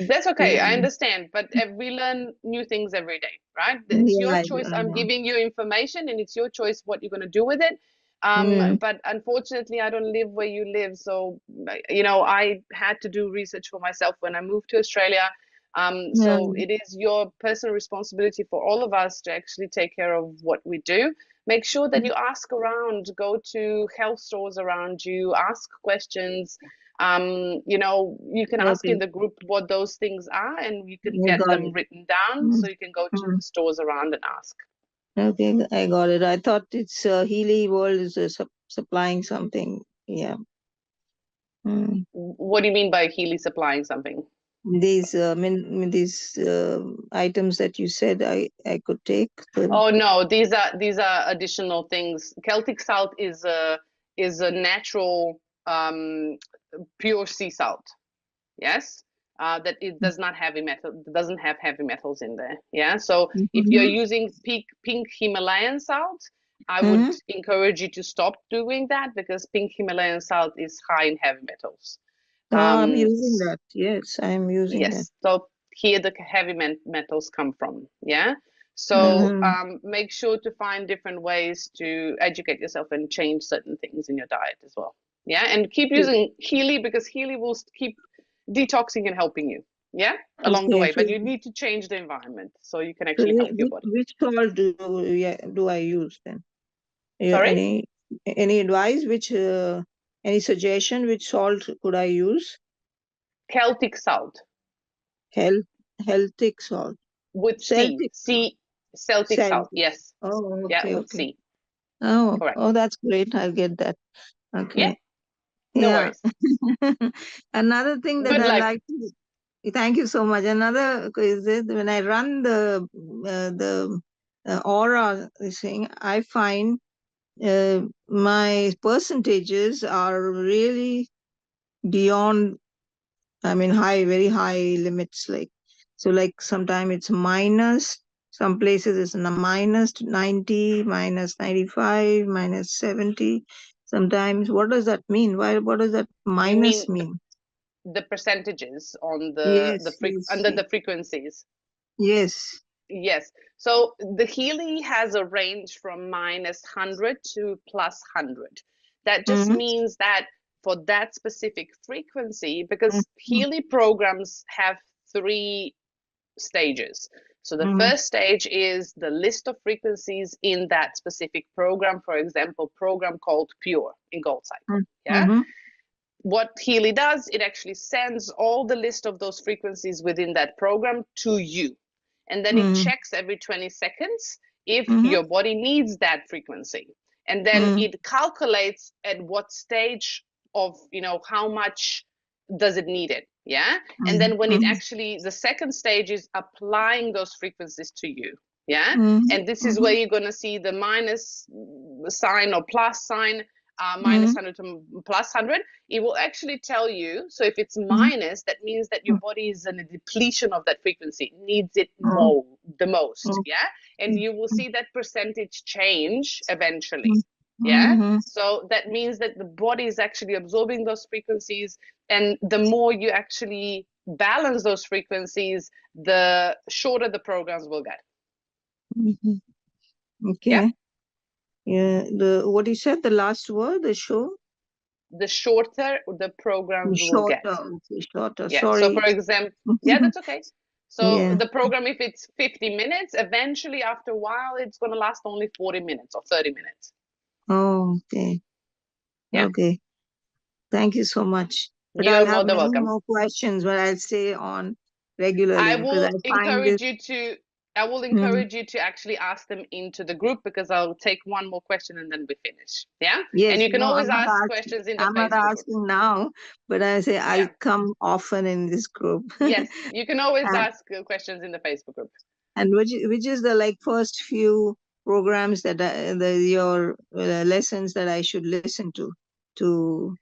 That's okay. I understand, but we learn new things every day, right? It's your choice. I'm giving you information, and it's your choice what you're going to do with it. But unfortunately, I don't live where you live, so I had to do research for myself when I moved to Australia. So it is your personal responsibility for all of us to actually take care of what we do. Make sure that you ask around, go to health stores around you, ask questions. You can ask in the group what those things are, and you can get them written down, so you can go to the stores around and ask. Okay, I got it. I thought it's Healy World is supplying something. Yeah. What do you mean by Healy supplying something? These these items that you said I could take. Oh no, these are additional things. Celtic salt is a natural pure sea salt. Yes. That it doesn't have heavy metals in there. Yeah. So if you're using pink Himalayan salt, I would encourage you to stop doing that, because pink Himalayan salt is high in heavy metals. I'm using that. Yes, I'm using that. Yes. So here the heavy metals come from. Yeah. So make sure to find different ways to educate yourself and change certain things in your diet as well. Yeah. And keep using Healy, because Healy will keep detoxing and helping you, along the way. But you need to change the environment so you can actually help your body. Which salt do I use then? Sorry? Any advice? Any suggestion? Which salt could I use? Celtic salt. Celtic salt. With Celtic salt. Yes. Oh, okay. Yeah, with okay. C. Oh, Correct. oh, that's great. I'll get that. Okay. No Yeah. worries. Another thing that Good I luck. like to, thank you so much. Another is that when I run the aura thing, I find my percentages are really beyond, I mean, high, very high limits. Like, so like sometimes it's minus, some places it's minus 90, minus 95, minus 70. Sometimes, what does that mean? What does that You mean minus mean? the percentages on Yes, yes, under the frequencies? yes. Yes. So the Healy has a range from minus 100 to plus 100. That just Mm-hmm. means that for that specific frequency, because Mm-hmm. Healy programs have 3 stages. So the first stage is the list of frequencies in that specific program. For example, program called Pure in Gold Cycle. Yeah. Mm-hmm. What Healy does, it actually sends all the list of those frequencies within that program to you. And then it checks every 20 seconds if Mm-hmm. your body needs that frequency. And then it calculates at what stage of, how much does it need it. Yeah. And then when it actually, the second stage is applying those frequencies to you. Yeah. And this is where you're going to see the minus sign or plus sign, minus 100 to plus 100. It will actually tell you. So if it's minus, that means that your body is in a depletion of that frequency, needs it the most. Yeah. And you will see that percentage change eventually. Yeah. So that means that the body is actually absorbing those frequencies. And the more you actually balance those frequencies, the shorter the programs will get. Okay. Yeah. What you said, the last word, the show? The shorter the programs will get. Okay, shorter. Yeah. Sorry. So for example, yeah, that's okay. So Yeah. the program, if it's 50 minutes, eventually after a while, it's going to last only 40 minutes or 30 minutes. Oh, okay. Yeah. Okay. Thank you so much. But You're I'll more have than many welcome. more questions, but I'll stay on regularly I because will I find this. encourage you to actually ask them into the group, because I'll take one more question and then we finish. Yeah. Yes, And you can no, always I'm not ask asking. questions in the I'm not Facebook group. asking now, but I say I'll Yeah. come often in this group. Yes, you can always And- ask questions in the Facebook group. And which is the like first few programs that your lessons that I should listen to?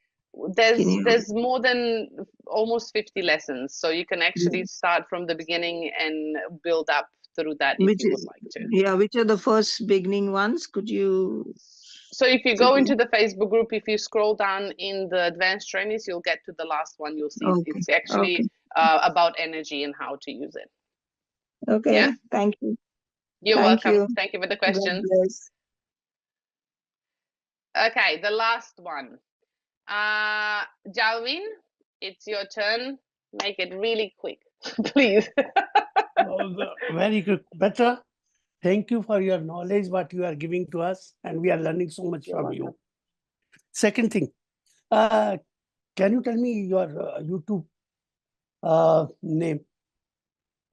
There's more than almost 50 lessons, so you can actually start from the beginning and build up through that if you would like to. Yeah, which are the first beginning ones? Could you? So if you go into the Facebook group, if you scroll down in the advanced trainings, you'll get to the last one. You'll see it's actually about energy and how to use it. Okay. Yeah. Thank you. You're Thank welcome. you. Thank you for the God question. bless. Okay, the last one. Jalvin, it's your turn. Make it really quick, please. Very good. Petra, thank you for your knowledge, what you are giving to us, and we are learning so much You're from welcome. you. Second thing, can you tell me your YouTube name?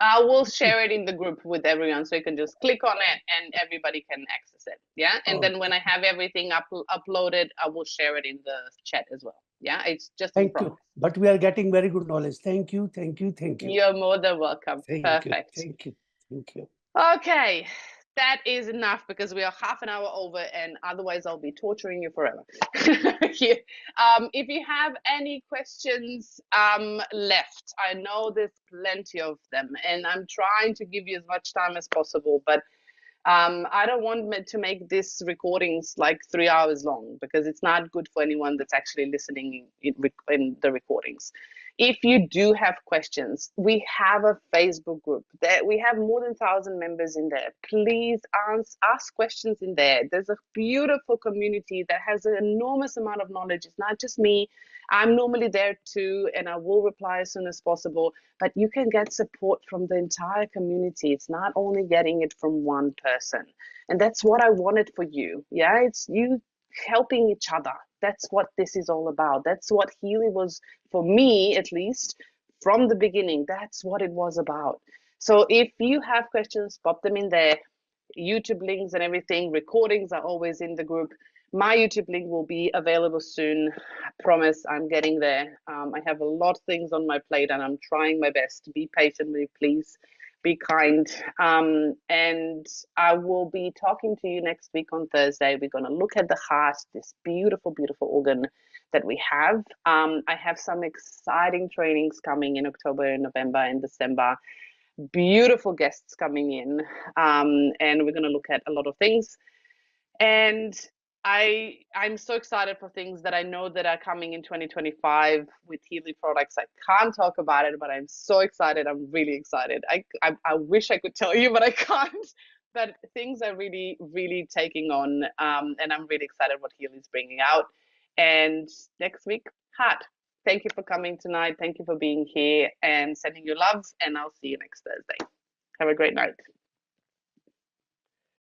I will share it in the group with everyone, so you can just click on it and everybody can access it. Yeah. And then when I have everything uploaded, I will share it in the chat as well. Yeah. It's just Thank you. But we are getting very good knowledge. Thank you. Thank you. Thank you. You're more than welcome. Thank Perfect. you. Thank you. Thank you. Okay. That is enough, because we are half an hour over, and otherwise I'll be torturing you forever. If you have any questions left, I know there's plenty of them, and I'm trying to give you as much time as possible, but I don't want to make these recordings like 3 hours long, because it's not good for anyone that's actually listening in the recordings. If you do have questions, we have a Facebook group that we have more than 1,000 members in there. Please ask questions in there. There's a beautiful community that has an enormous amount of knowledge. It's not just me. I'm normally there too, and I will reply as soon as possible. But you can get support from the entire community. It's not only getting it from one person. And that's what I wanted for you. Yeah, it's you helping each other. That's what this is all about. That's what Healy was, for me at least, from the beginning. That's what it was about. So if you have questions, pop them in there. YouTube links and everything. Recordings are always in the group. My YouTube link will be available soon. I promise I'm getting there. I have a lot of things on my plate and I'm trying my best. Be patient with me, please. Be kind. And I will be talking to you next week on Thursday. We're going to look at the heart, this beautiful, beautiful organ that we have. I have some exciting trainings coming in October, and November, and December. Beautiful guests coming in, and we're going to look at a lot of things. And I'm so excited for things that I know that are coming in 2025 with Healy products. I can't talk about it, but I'm so excited. I'm really excited. I wish I could tell you, but I can't. But things are really, really taking on, and I'm really excited what Healy's bringing out. And next week, heart. Thank you for coming tonight. Thank you for being here and sending your love. And I'll see you next Thursday. Have a great night.